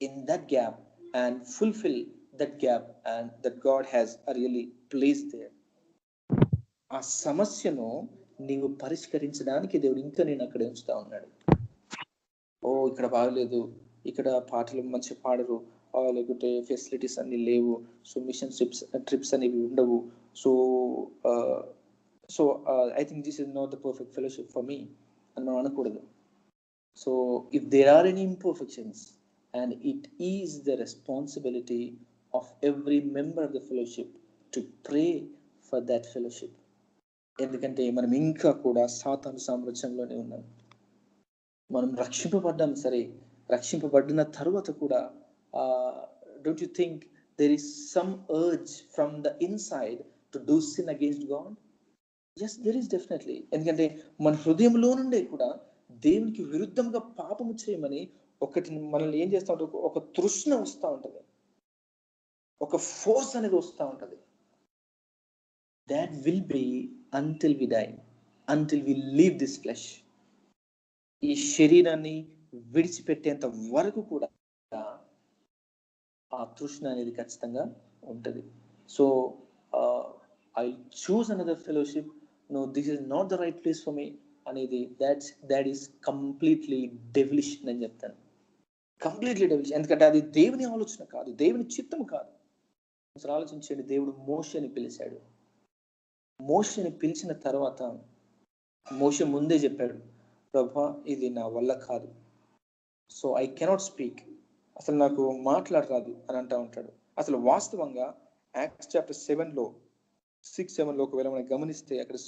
in that gap and fulfill that gap and that God has really placed there. ఆ సమస్యను నీవు పరిష్కరించడానికి దేవుడు ఇంకా నేను అక్కడ ఉంచుతా ఉన్నాడు. ఇక్కడ బాగలేదు, ఇక్కడ పాటలు మంచి పాడరు, లేకుంటే ఫెసిలిటీస్ అన్ని లేవు, సో మిషన్ ట్రిప్స్ అనేవి ఉండవు, so I think this is not the perfect fellowship for me అని మనం అనకూడదు. So if there are any imperfections, and it is the responsibility of every member of the fellowship to pray for that fellowship. ఎందుకంటే మనం ఇంకా కూడా సాతాను సామ్రాజ్యంలోనే ఉన్నాం. మనం రక్షింపబడ్డాం సరే, రక్షింపబడిన తర్వాత కూడా don't you think there is some urge from the inside to do sin against God? Yes, there is definitely. ఎందుకంటే మన హృదయంలో నుండే కూడా దేవునికి విరుద్ధంగా పాపము చేయమని ఒకటి మనల్ని ఏం చేస్తూ ఉంటుంది, ఒక తృష్ణ వస్తూ ఉంటుంది, ఒక ఫోర్స్ అనేది వస్తూ ఉంటుంది. That will be until we die, until we leave this flesh. ఈ శరీరాన్ని విడిచిపెట్టేంత వరకు కూడా ఆ తృష్ణ అనేది ఖచ్చితంగా ఉంటుంది. So I choose another fellowship, no this is not the right place for me అనేది దాట్ ఈస్ కంప్లీట్లీ డెవిలిష్ అని చెప్తాను. Completely devilish. ఎందుకంటే అది దేవుని ఆలోచన కాదు, దేవుని చిత్తం కాదు. అసలు ఆలోచించండి, దేవుడు మోషేని పిలిచాడు. మోషేని పిలిచిన తర్వాత మోషే ముందే చెప్పాడు, ప్రభా ఇది నా వల్ల కాదు, సో ఐ కెనాట్ స్పీక్, అసలు నాకు మాట్లాడరాదు అని అంటూ ఉంటాడు. అసలు వాస్తవంగా యాక్ట్స్ చాప్టర్ 6-7 ఒకవేళ మనం గమనిస్తే అక్కడ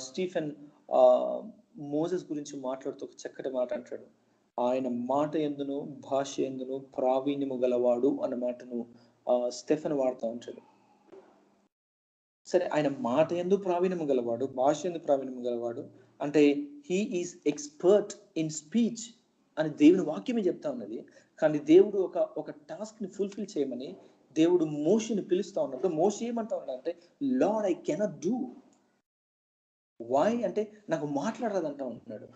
స్టీఫెన్ మోసెస్ గురించి మాట్లాడుతూ ఒక చక్కటి మాట అంటాడు. ఆయన మాట ఎందును భాష ఎందును ప్రావీణ్యము గలవాడు అన్న మాటను స్టెఫెన్ వాడుతూ ఉంటాడు. సరే, ఆయన మాట ఎందు ప్రావీణ్యము గలవాడు, భాష ఎందు ప్రావీణ్యము గలవాడు అంటే he is expert in speech అని దేవుని వాక్యమే చెప్తా ఉన్నది. కానీ దేవుడు ఒక టాస్క్ ని ఫుల్ఫిల్ చేయమని దేవుడు మోషేని పిలుస్తా ఉన్నప్పుడు మోషే ఏమంటా ఉన్నాడంటే, lord I cannot do. Why అంటే నాకు మాట్లాడరాదంటా ఉంటున్నాడు.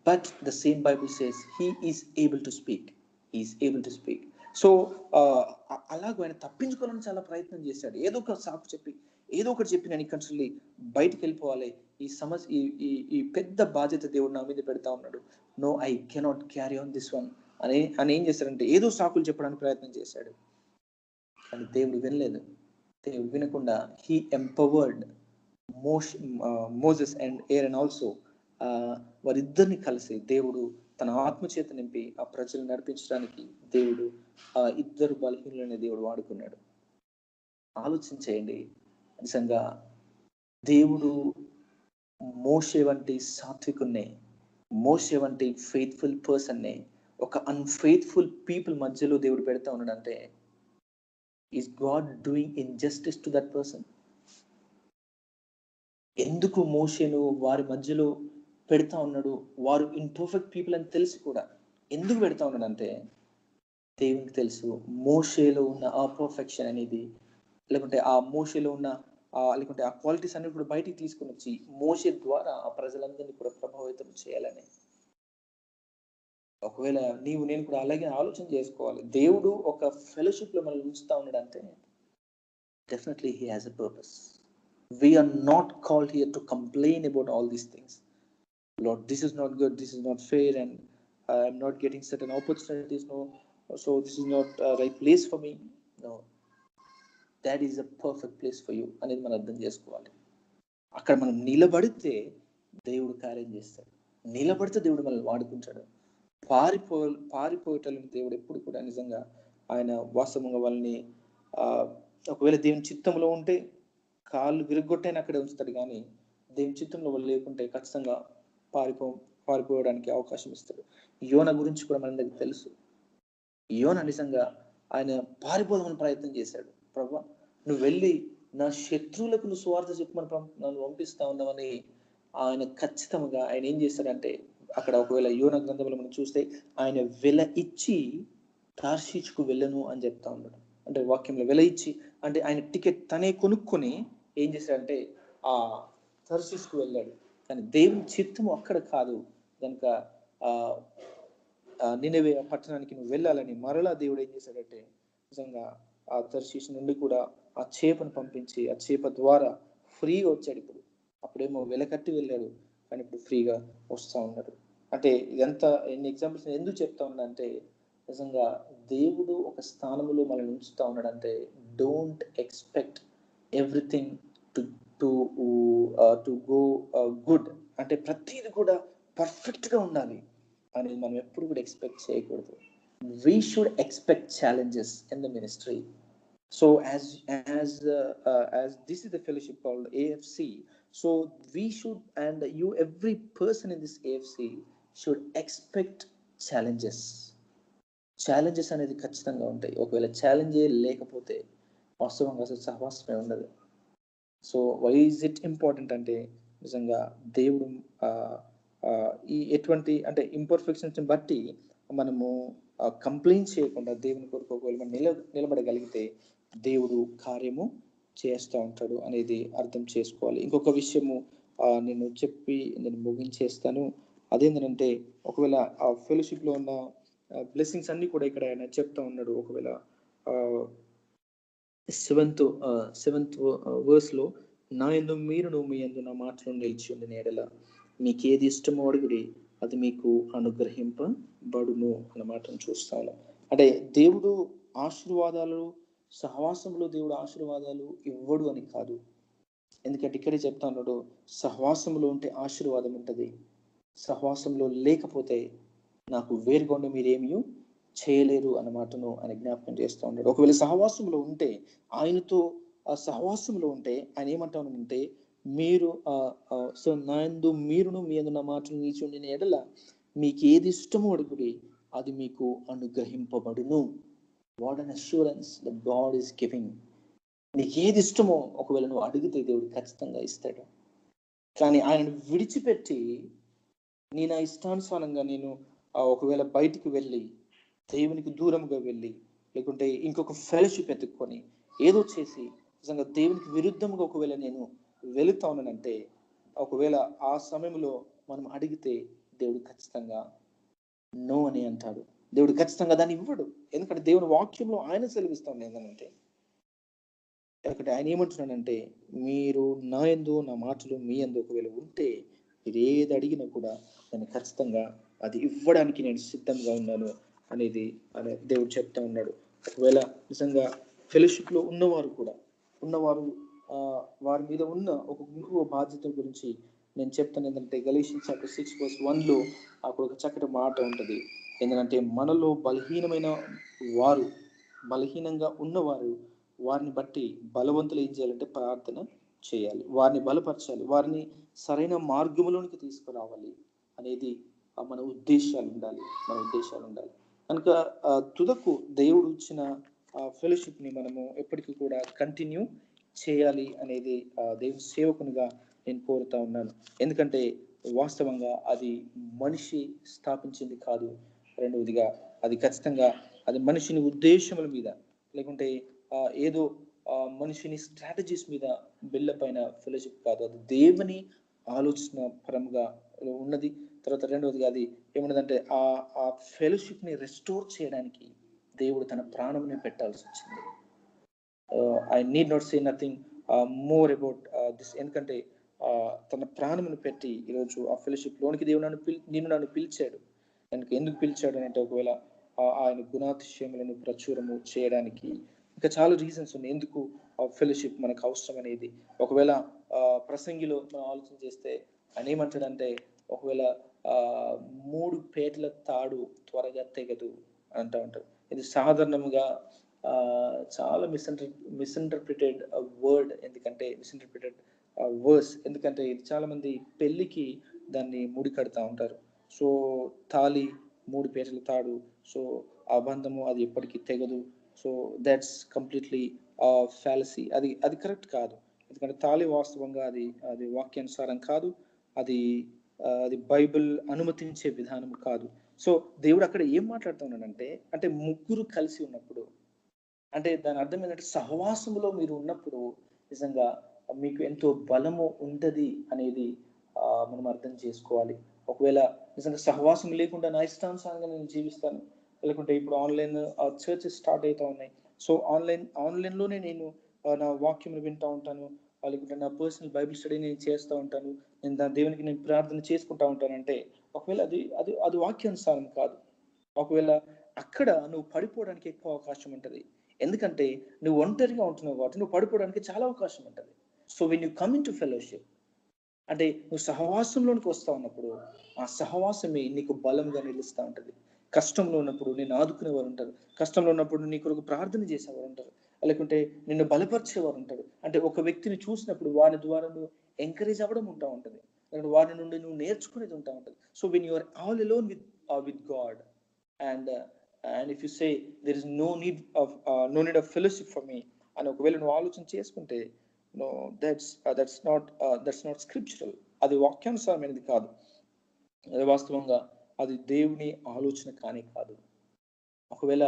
But the same Bible says he is able to speak, he is able to speak. So అలాగూ ఆయన తప్పించుకోవాలని చాలా ప్రయత్నం చేశాడు. ఏదో ఒక సాకు చెప్పి, ఏదో ఒకటి చెప్పి నేను ఇక్కడ నుంచి బయటికి వెళ్ళిపోవాలి, ఈ సమస్య ఈ పెద్ద బాధ్యత దేవుడు నా మీద పెడతా ఉన్నాడు, no I cannot carry on this one అని ఏం చేశాడంటే ఏదో సాకులు చెప్పడానికి ప్రయత్నం చేశాడు. కానీ దేవుడు వినలేదు. దేవుడు వినకుండా he empowered Moses and Aaron also. వారిద్దరిని కలిసి దేవుడు తన ఆత్మచేత నింపి ఆ ప్రజలు నడిపించడానికి దేవుడు ఆ ఇద్దరు బలహీనులనే దేవుడు వాడుకున్నాడు. ఆలోచించేయండి, నిజంగా దేవుడు మోషే వంటి సాత్వికున్నే, మోషే వంటి ఫెయిత్ఫుల్ పర్సన్నే ఒక అన్ఫెయిత్ఫుల్ పీపుల్ మధ్యలో దేవుడు పెడతా ఉన్నాడంటే, is God doing injustice to that person? ఎందుకు మోషేను వారి మధ్యలో పెడతా ఉన్నాడు? వారు ఇంపర్ఫెక్ట్ పీపుల్ అని తెలిసి కూడా ఎందుకు పెడతా ఉన్నాడంటే, దేవునికి తెలుసు మోషేలో ఉన్న ఆ పర్ఫెక్షన్ అనేది, లేకుంటే ఆ మోషేలో ఉన్న లేకుంటే ఆ క్వాలిటీస్ అన్ని కూడా బయటికి తీసుకుని వచ్చి మోషే ద్వారా ఆ ప్రజలందరినీ కూడా ప్రభావితం చేయాలని. ఒకవేళ నీవు నేను కూడా అలాగే ఆలోచన చేసుకోవాలి. దేవుడు ఒక ఫెలోషిప్ లో మనల్ని ఉంచుతా ఉన్నాడంటే definitely he has a purpose. We are not called here to complain about all these things. Lord, this is not good, this is not fair, and I am not getting certain opportunities, no, so this is not a right place for me. No, that is a perfect place for you అనేది మనం అర్థం చేసుకోవాలి. అక్కడ మనం నిలబడితే దేవుడు కార్యం చేస్తాడు, నిలబడితే దేవుడు మనల్ని వాడుకుంటాడు. పారిపోయేటల్లని దేవుడు ఎప్పుడు కూడా నిజంగా ఆయన వాస్తవంగా వాళ్ళని ఒకవేళ దేవుని చిత్తంలో ఉంటే కాళ్ళు విరగొట్టైనా అక్కడే ఉంచుతాడు, కానీ దేవుని చిత్తంలో వాళ్ళు లేకుంటే ఖచ్చితంగా పారిపోవడానికి అవకాశం ఇస్తాడు. యోన గురించి కూడా మనందరికి తెలుసు. యోన నిజంగా ఆయన పారిపోదామని ప్రయత్నం చేశాడు. ప్రభా, నువ్వు వెళ్ళి నా శత్రువులకు నువ్వు సువార్త చెప్పమని నన్ను పంపిస్తా ఉన్నావని ఆయన ఖచ్చితంగా ఆయన ఏం చేశాడంటే, అక్కడ ఒకవేళ యోన గ్రంథంలో మనం చూస్తే ఆయన వెల ఇచ్చి తార్షీషుకు వెళ్ళను అని చెప్తా ఉన్నాడు. అంటే వాక్యంలో వెల ఇచ్చి అంటే ఆయన టికెట్ తనే కొనుక్కొని ఏం చేశాడంటే ఆ తర్షీషుకు వెళ్ళాడు. కానీ దేవుని చిత్తము అక్కడ కాదు కనుక నినెవే పట్టణానికి నువ్వు వెళ్ళాలని మరలా దేవుడు ఏం చేశాడంటే నిజంగా ఆ తర్షీషు నుండి కూడా ఆ చేపను పంపించి ఆ చేప ద్వారా ఫ్రీగా వచ్చాడు. అప్పుడేమో వెలకట్టి వెళ్ళాడు, కానీ ఇప్పుడు ఫ్రీగా వస్తూ ఉన్నాడు. అంటే ఇదంతా ఎన్ని ఎగ్జాంపుల్స్ ఎందుకు చెప్తా ఉన్నా అంటే, నిజంగా దేవుడు ఒక స్థానంలో మనల్ని ఉంచుతా ఉన్నాడంటే don't expect everything to go good, అంటే ప్రతిది కూడా పర్ఫెక్ట్ గా ఉండాలి అని మనం ఎప్పుడు కూడా ఎక్స్పెక్ట్ చేయకూడదు. We should expect challenges in the ministry. So as this is the fellowship called AFC, so we should, and you, every person in this AFC should expect challenges. Challenges అనేది ఖచ్చితంగా ఉంటాయి. ఒకవేళ ఛాలెంజే లేకపోతే వాస్తవంగా అసలు సహవాసమే ఉండదు. So why is it important అంటే నిజంగా దేవుడు ఈ ఎటువంటి అంటే ఇంపర్ఫెక్షన్స్ బట్టి మనము కంప్లైంట్ చేయకుండా దేవుని కొరకు ఒకవేళ మనం నిలబడగలిగితే దేవుడు కార్యము చేస్తూ ఉంటాడు అనేది అర్థం చేసుకోవాలి. ఇంకొక విషయము నేను చెప్పి నేను ముగించేస్తాను. అదేంటంటే ఒకవేళ ఆ ఫెలోషిప్లో ఉన్న బ్లెస్సింగ్స్ అన్ని కూడా ఇక్కడ ఆయన చెప్తా ఉన్నాడు. ఒకవేళ సెవెంత్ వర్స్లో, నా యందు మీరును మీ యందు నా మాటలు నిలిచి ఉండిన యెడల మీకు ఏది ఇష్టమో అడుగుడి అది మీకు అనుగ్రహింపబడును అన్న మాటను చూస్తాను. అంటే దేవుడు ఆశీర్వాదాలు, సహవాసంలో దేవుడు ఆశీర్వాదాలు ఇవ్వడు అని కాదు. ఎందుకంటే ఇక్కడే చెప్తా ఉన్నాడు, సహవాసంలో ఉంటే ఆశీర్వాదం ఉంటుంది, సహవాసంలో లేకపోతే నాకు వేరుగా ఉండి మీరేమీ చేయలేరు అన్న మాటను ఆయన జ్ఞాపకం చేస్తూ ఉన్నాడు. ఒకవేళ సహవాసంలో ఉంటే, ఆయనతో ఆ సహవాసంలో ఉంటే ఆయన ఏమంటానంటే, మీరు సో నా యందు మీరును మీ యందు నా మాటలు నిలిచి ఉండిన యెడల మీకు ఏది ఇష్టమో అడుగుడి అది మీకు అనుగ్రహింపబడును. What an assurance that God is giving. నీకు ఏది ఇష్టమో ఒకవేళ నువ్వు అడిగితే దేవుడు ఖచ్చితంగా ఇస్తాడు. కానీ ఆయనను విడిచిపెట్టి నీ నా ఇష్టానుసారంగా నేను ఒకవేళ బయటికి వెళ్ళి దేవునికి దూరంగా వెళ్ళి లేకుంటే ఇంకొక ఫెలోషిప్ ఎత్తుక్కొని ఏదో చేసి నిజంగా దేవునికి విరుద్ధంగా ఒకవేళ నేను వెళుతా ఉన్నానంటే, ఒకవేళ ఆ సమయంలో మనం అడిగితే దేవుడు ఖచ్చితంగా నో అని అంటాడు. దేవుడు ఖచ్చితంగా దాన్ని ఇవ్వడు. ఎందుకంటే దేవుని వాక్యంలో ఆయన సెలవిస్తాను ఏంటంటే, ఎందుకంటే ఆయన ఏమంటున్నాడంటే, మీరు నా యందు నా మాటలు మీ యందు ఒకవేళ ఉంటే మీరు ఏది అడిగినా కూడా నేను ఖచ్చితంగా అది ఇవ్వడానికి నేను సిద్ధంగా ఉన్నాను అనేది దేవుడు చెప్తా ఉన్నాడు. ఒకవేళ నిజంగా ఫెలోషిప్లో ఉన్నవారు వారి మీద ఉన్న ఇంకో బాధ్యత గురించి నేను చెప్తాను. ఏంటంటే గలీషియన్స్ చాప్టర్ 6:1లో అక్కడ ఒక చక్కటి మాట ఉంటుంది. ఏంటంటే మనలో బలహీనంగా ఉన్నవారు వారిని బట్టి బలవంతులు ఏం చేయాలంటే ప్రార్థన చేయాలి, వారిని బలపరచాలి, వారిని సరైన మార్గంలోనికి తీసుకురావాలి అనేది మన ఉద్దేశాలు ఉండాలి. కనుక తుదకు దేవుడు ఇచ్చిన ఫెలోషిప్ని మనము ఎప్పటికీ కూడా కంటిన్యూ చేయాలి అనేది దేవుని సేవకునిగా నేను కోరుతా ఉన్నాను. ఎందుకంటే వాస్తవంగా అది మనిషి స్థాపించింది కాదు. రెండవదిగా అది ఖచ్చితంగా అది మనిషిని ఉద్దేశముల మీద లేకుంటే ఏదో మనిషిని స్ట్రాటజీస్ మీద బిళ్ళపైన ఫెలోషిప్ కాదు. అది దేవుని ఆలోచన పరంగా ఉన్నది. తర్వాత రెండవదిగా అది ఏమన్నదంటే ఆ ఫెలోషిప్ని రెస్టోర్ చేయడానికి దేవుడు తన ప్రాణంని పెట్టాల్సి వచ్చింది. I need not say nothing more about this. ఎందుకంటే తన ప్రాణమును పెట్టి ఈరోజు ఆ ఫెలోషిప్ లోనికి దేవుడు నన్ను పిలిచాడు. ఎందుకు పిలిచాడు అంటే, ఒకవేళ ఆయన గుణాతిశయములను ప్రచురము చేయడానికి. ఇంకా చాలా రీజన్స్ ఉన్నాయి ఎందుకు ఆ ఫెలోషిప్ మనకు అవసరం అనేది. ఒకవేళ ప్రసంగిలో మనం ఆలోచన చేస్తే ఆయన ఏమంటాడంటే, ఒకవేళ 3 పేటల తాడు త్వరగా తెగదు అంటూ ఉంటాడు. ఇది సాధారణంగా చాలా మిస్ఇంటర్ప్రిటెడ్ వర్డ్, ఎందుకంటే మిస్ఇంటర్ప్రిటెడ్ వర్స్. ఎందుకంటే ఇది చాలా మంది పెళ్లికి దాన్ని ముడి కడతా ఉంటారు. సో తాళి 3 పేటల తాడు, సో ఆ బంధము అది ఎప్పటికీ తెగదు. So that's completely fallacy. అది కరెక్ట్ కాదు. ఎందుకంటే తాళి వాస్తవంగా అది వాక్యానుసారం కాదు, అది బైబిల్ అనుమతించే విధానం కాదు. సో దేవుడు అక్కడ ఏం మాట్లాడుతూ ఉన్నాడంటే, అంటే ముగ్గురు కలిసి ఉన్నప్పుడు, అంటే దాని అర్థం ఏంటంటే సహవాసములో మీరు ఉన్నప్పుడు నిజంగా మీకు ఎంతో బలము ఉంటుంది అనేది మనం అర్థం చేసుకోవాలి. ఒకవేళ నిజంగా సహవాసం లేకుండా నా ఇష్టానుసారంగా నేను జీవిస్తాను, లేకుంటే ఇప్పుడు ఆన్లైన్ చర్చెస్ స్టార్ట్ అవుతా ఉన్నాయి. సో ఆన్లైన్లోనే నేను నా వాక్యం వింటూ ఉంటాను, లేకుంటే నా పర్సనల్ బైబిల్ స్టడీ నేను చేస్తూ ఉంటాను, నేను దేవునికి నేను ప్రార్థన చేసుకుంటా ఉంటానంటే ఒకవేళ అది వాక్యానుసారం కాదు. ఒకవేళ అక్కడ నువ్వు పడిపోవడానికి ఎక్కువ అవకాశం ఉంటుంది. ఎందుకంటే నువ్వు ఒంటరిగా ఉంటున్నావు కాబట్టి నువ్వు పడిపోవడానికి చాలా అవకాశం ఉంటుంది. So when you come in to fellowship, అంటే నువ్వు సహవాసంలోనికి వస్తా ఉన్నప్పుడు ఆ సహవాసమే నీకు బలంగా నిలుస్తూ ఉంటుంది. కష్టంలో ఉన్నప్పుడు నేను ఆదుకునేవారు ఉంటారు, కష్టంలో ఉన్నప్పుడు నీ కొరకు ప్రార్థన చేసేవారు ఉంటారు, లేకుంటే నిన్ను బలపరిచేవారు ఉంటారు. అంటే ఒక వ్యక్తిని చూసినప్పుడు వారి ద్వారా నువ్వు ఎంకరేజ్ అవ్వడం ఉంటా ఉంటుంది, వారి నుండి నువ్వు నేర్చుకునేది ఉంటా ఉంటుంది. So when you are all alone with God and if you say there is no need of fellowship for me అని ఒకవేళ నువ్వు ఆలోచన చేసుకుంటే, నో, దట్స్ నాట్ స్క్రిప్చురల్. అది వాక్యానుసారమైనది కాదు. వాస్తవంగా అది దేవుని ఆలోచన కానీ కాదు. ఒకవేళ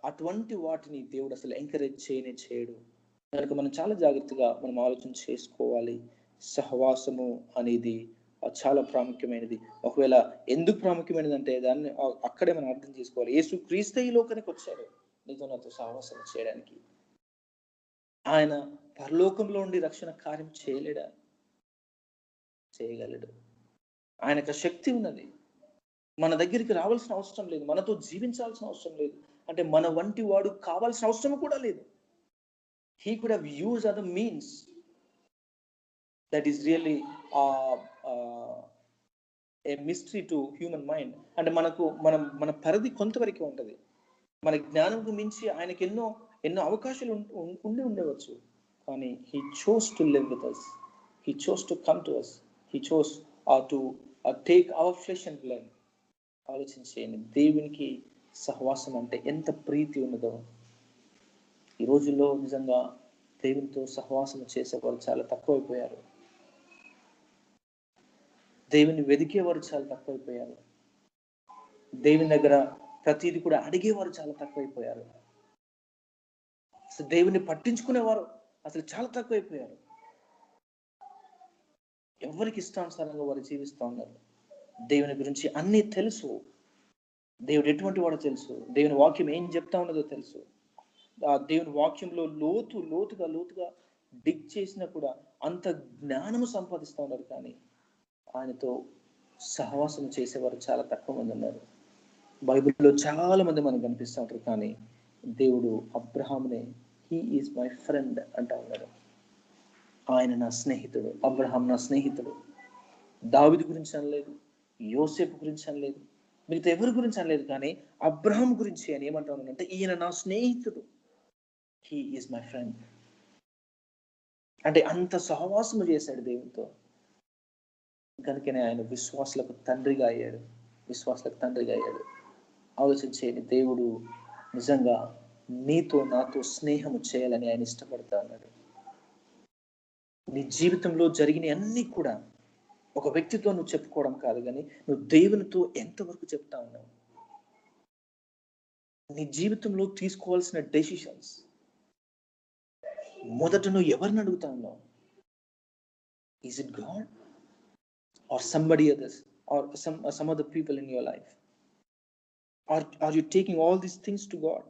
అటువంటి వాటిని దేవుడు అసలు ఎంకరేజ్ చేయడు. కనుక మనం చాలా జాగ్రత్తగా మనం ఆలోచన చేసుకోవాలి. సహవాసము అనేది చాలా ప్రాముఖ్యమైనది. ఒకవేళ ఎందుకు ప్రాముఖ్యమైనది అంటే దాన్ని అక్కడే మనం అర్థం చేసుకోవాలి. యేసు క్రీస్తు ఈ లోకానికి వచ్చాడు నీతో నాతో సహవాసం చేయడానికి. ఆయన పరలోకంలో ఉండి రక్షణ కార్యం చేయలేడా? చేయగలడు. ఆయనకు శక్తి ఉన్నది. మన దగ్గరికి రావాల్సిన అవసరం లేదు, మనతో జీవించాల్సిన అవసరం లేదు, అంటే మన వంటి వాడు కావాల్సిన అవసరం కూడా లేదు. He could have used other means. That is really a mystery to human mind. అంటే మన పరిధి కొంతవరకే ఉంటుంది. మన జ్ఞానంకు మించి ఆయనకి ఎన్నో అవకాశాలు ఉండవచ్చు. కానీ he chose to live with us. He chose to come to us. He chose to take our flesh and blood. ఆలోచించేయండి, దేవునికి సహవాసం అంటే ఎంత ప్రీతి ఉన్నదో. ఈ రోజుల్లో నిజంగా దేవునితో సహవాసం చేసేవారు చాలా తక్కువైపోయారు. దేవుని వెదికేవారు చాలా తక్కువైపోయారు. దేవుని దగ్గర ప్రతిదీ కూడా అడిగేవారు చాలా తక్కువైపోయారు. అసలు దేవుని పట్టించుకునేవారు అసలు చాలా తక్కువైపోయారు. ఎవరికి ఇష్టానుసారంగా వారు జీవిస్తూ ఉన్నారు. దేవుని గురించి అన్నీ తెలుసు, దేవుడు ఎటువంటి వాడో తెలుసు, దేవుని వాక్యం ఏం చెప్తా ఉన్నదో తెలుసు. ఆ దేవుని వాక్యంలో లోతుగా డిగ్ చేసినా కూడా అంత జ్ఞానము సంపాదిస్తూ ఉన్నారు. కానీ ఆయనతో సహవాసం చేసేవారు చాలా తక్కువ మంది ఉన్నారు. బైబిల్లో చాలా మంది మనకు కనిపిస్తూ ఉంటారు. కానీ దేవుడు అబ్రహామునే హీ ఈజ్ మై ఫ్రెండ్ అంటా ఉన్నాడు. ఆయన నా స్నేహితుడు, అబ్రహాం నా స్నేహితుడు. దావీదు గురించి అనలేదు, యోసేపు గురించి అనలేదు, మిగతా ఎవరి గురించి అనలేదు. కానీ అబ్రహాం గురించి ఆయన ఏమంటా ఉన్నాడంటే, ఈయన నా స్నేహితుడు, హీ ఈజ్ మై ఫ్రెండ్. అంటే అంత సహవాసము చేశాడు దేవునితో. కనుకనే ఆయన విశ్వాసులకు తండ్రిగా అయ్యాడు. ఆలోచించేయండి, దేవుడు నిజంగా నీతో నాతో స్నేహము చేయాలని ఆయన ఇష్టపడతా ఉన్నాడు. నీ జీవితంలో జరిగిన అన్ని కూడా ఒక వ్యక్తితో నువ్వు చెప్పుకోవడం కాదు, కానీ నువ్వు దేవునితో ఎంతవరకు చెప్తా ఉన్నావు. నీ జీవితంలో తీసుకోవాల్సిన డెసిషన్స్ మొదట నువ్వు ఎవరిని అడుగుతా ఉన్నావు? Is it God or somebody others or some other people in your life? Are you taking all these things to God?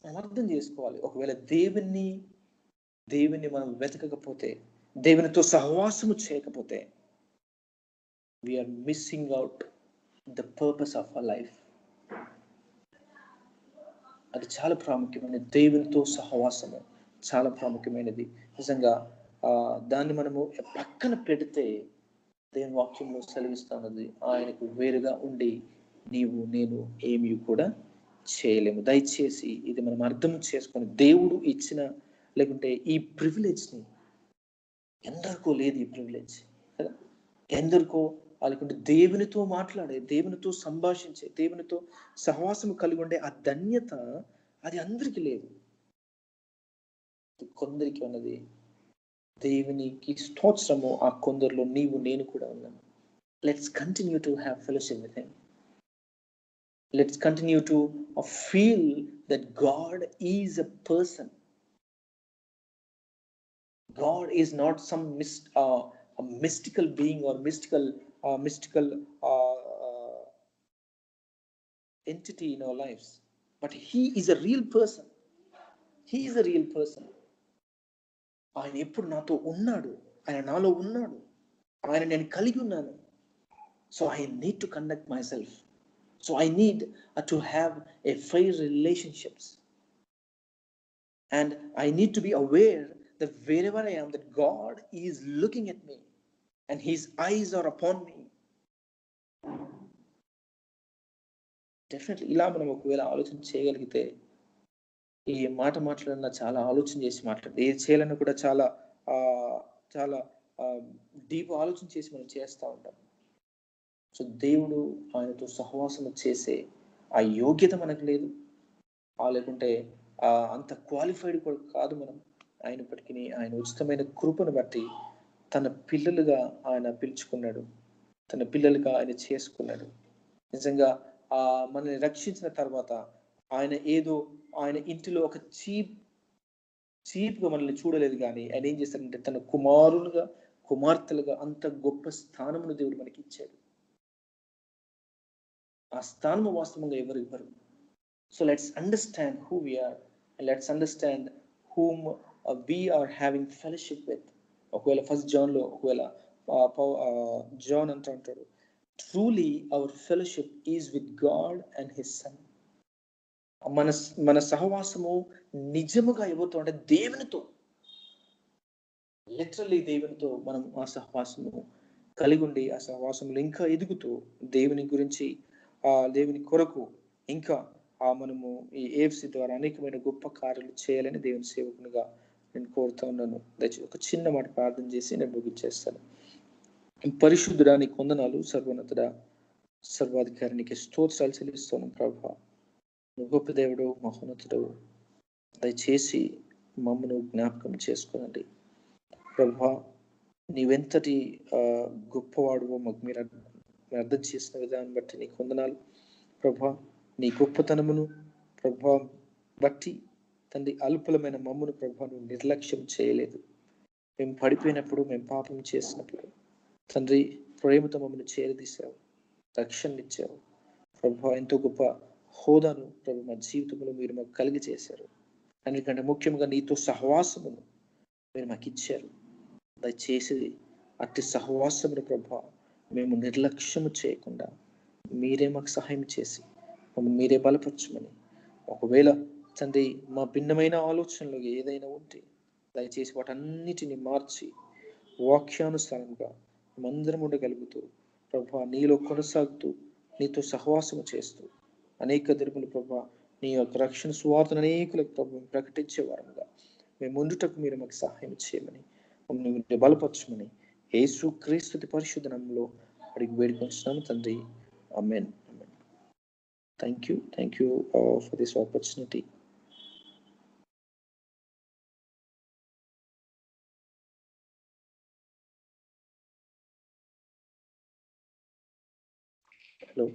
మనం అర్థం చేసుకోవాలి. ఒకవేళ దేవుని మనం వెతకకపోతే, దేవునితో సహవాసము చేయకపోతే, we are missing out the purpose of our life. అది చాలా ప్రాముఖ్యమైనది. దేవునితో సహవాసము చాలా ప్రాముఖ్యమైనది. నిజంగా దాన్ని మనము పక్కన పెడితే దేవుని వాక్యంలో సెలవిస్తా ఉన్నది, ఆయనకు వేరుగా ఉండి నీవు నేను ఏమీ కూడా చేయలేము. దయచేసి ఇది మనం అర్థం చేసుకొని, దేవుడు ఇచ్చిన లేకుంటే ఈ ప్రివిలేజ్ని, ఎందరికో లేదు ఈ ప్రివిలేజ్ కదా, ఎందరికో లేకుంటే దేవునితో మాట్లాడే, దేవునితో సంభాషించే, దేవునితో సహవాసము కలిగి ఉండే ఆ ధన్యత అది అందరికీ లేదు, కొందరికి ఉన్నది. దేవునికి స్తోత్రము, ఆ కొందరిలో నీవు నేను కూడా ఉన్నాను. Let's continue to have fellowship with him. Let's continue to feel that God is a person. God is not some a mystical being or mystical entity in our lives, but He is a real person. He is a real person. ఆయన ఎప్పుడు నాతో ఉన్నాడు, ఆయన నాలో ఉన్నాడు, ఆయన నేను కలిగి ఉన్నాను. So I need to conduct myself. So I need to have a fair relationships, and I need to be aware that wherever I am, that God is looking at me and His eyes are upon me. Definitely ఇలా మనం ఒకవేళ ఆలోచన చేయగలిగితే ఈ మాట మాట్లాడినా చాలా ఆలోచన చేసి మాట్లాడు. ఏది చేయాలన్నా కూడా చాలా చాలా డీప్ ఆలోచన చేసి మనం చేస్తూ ఉంటాం. సో దేవుడు ఆయనతో సహవాసం చేసే ఆ యోగ్యత మనకు లేదు, లేకుంటే అంత క్వాలిఫైడ్ కూడా కాదు మనం. అయినప్పటికీ ఆయన ఉచితమైన కృపను బట్టి తన పిల్లలుగా ఆయన పిలుచుకున్నాడు, తన పిల్లలుగా ఆయన చేసుకున్నాడు. నిజంగా మనల్ని రక్షించిన తర్వాత ఆయన ఏదో ఆయన ఇంటిలో ఒక చీప్గా మనల్ని చూడలేదు, కానీ ఆయన ఏం చేశారంటే తన కుమారులుగా కుమార్తెలుగా అంత గొప్ప స్థానమును దేవుడు మనకి ఇచ్చాడు. ఆ స్థానము వాస్తవంగా ఎవరు ఇవ్వరు. So let's understand who we are and let's understand whom we are having fellowship with. ఒకవేళ ఫస్ట్ జాన్లో ఒకవేళ జాన్ అంటాడు, truly our fellowship is with God and his son. మన సహవాసము నిజముగా ఎవరితో అంటే దేవునితో, లిటరల్లీ దేవునితో మనం ఆ సహవాసము కలిగి ఉండి ఆ సహవాసంలో ఇంకా ఎదుగుతూ దేవుని గురించి దేవుని కొరకు ఇంకా మనము ఈ ఏఎఫ్సి ద్వారా అనేకమైన గొప్ప కార్యాలు చేయాలని దేవుని సేవకునిగా నేను కోరుతా ఉన్నాను. దయచేసి ఒక చిన్న మాట ప్రార్థన చేసి నేను ముగించేస్తాను. పరిశుద్ధుడా నీకు వందనాలు, సర్వోన్నతుడా సర్వాధికారికి స్తోత్రాలు చెల్లిస్తున్నాం ప్రభా. గొప్ప దేవుడు, మహోన్నతుడు, దయచేసి మమ్మను జ్ఞాపకం చేసుకోనండి ప్రభా. నీవెంతటి గొప్పవాడువో మాకు మీరు అర్థం చేసిన విధానం బట్టి నీకు వందనాలు ప్రభా. నీ గొప్పతనమును ప్రభా బట్టి తండ్రి అల్పులమైన మమ్మను ప్రభా నువ్వు నిర్లక్ష్యం చేయలేదు. మేము పడిపోయినప్పుడు, మేము పాపం చేసినప్పుడు తండ్రి ప్రేమతో మమ్మల్ని చేరదీశావు, రక్షణనిచ్చావు ప్రభా. ఎంతో గొప్ప హోదాను ప్రభు మా జీవితంలో మీరు మాకు కలిగి చేశారు. అందుకంటే ముఖ్యంగా నీతో సహవాసమును మీరు మాకు ఇచ్చారు. దయచేసి అట్టి సహవాసమును ప్రభా మేము నిర్లక్ష్యము చేయకుండా మీరే మాకు సహాయం చేసి మీరే బలపరచమని, ఒకవేళ తండ్రి మా భిన్నమైన ఆలోచనలు ఏదైనా ఉంటే దయచేసి వాటన్నిటిని మార్చి వాక్యానుసారంగా మేమందరం ఉండగలుగుతూ ప్రభా నీలో కొనసాగుతూ నీతో సహవాసము చేస్తూ అనేక దినములు ప్రభా నీ యొక్క రక్షణ సువార్తను అనేకులకు ప్రభు ప్రకటించే వారంగా మేము ఉండుటకు మీరు మాకు సహాయం చేయమని, మమ్మల్ని బలపరచమని యేసు క్రీస్తు పరిశుద్ధ నామములో అడిగి వేడుకొంచున్నాము తండ్రి. ఆమేన్. Thank you for this opportunity. Hello.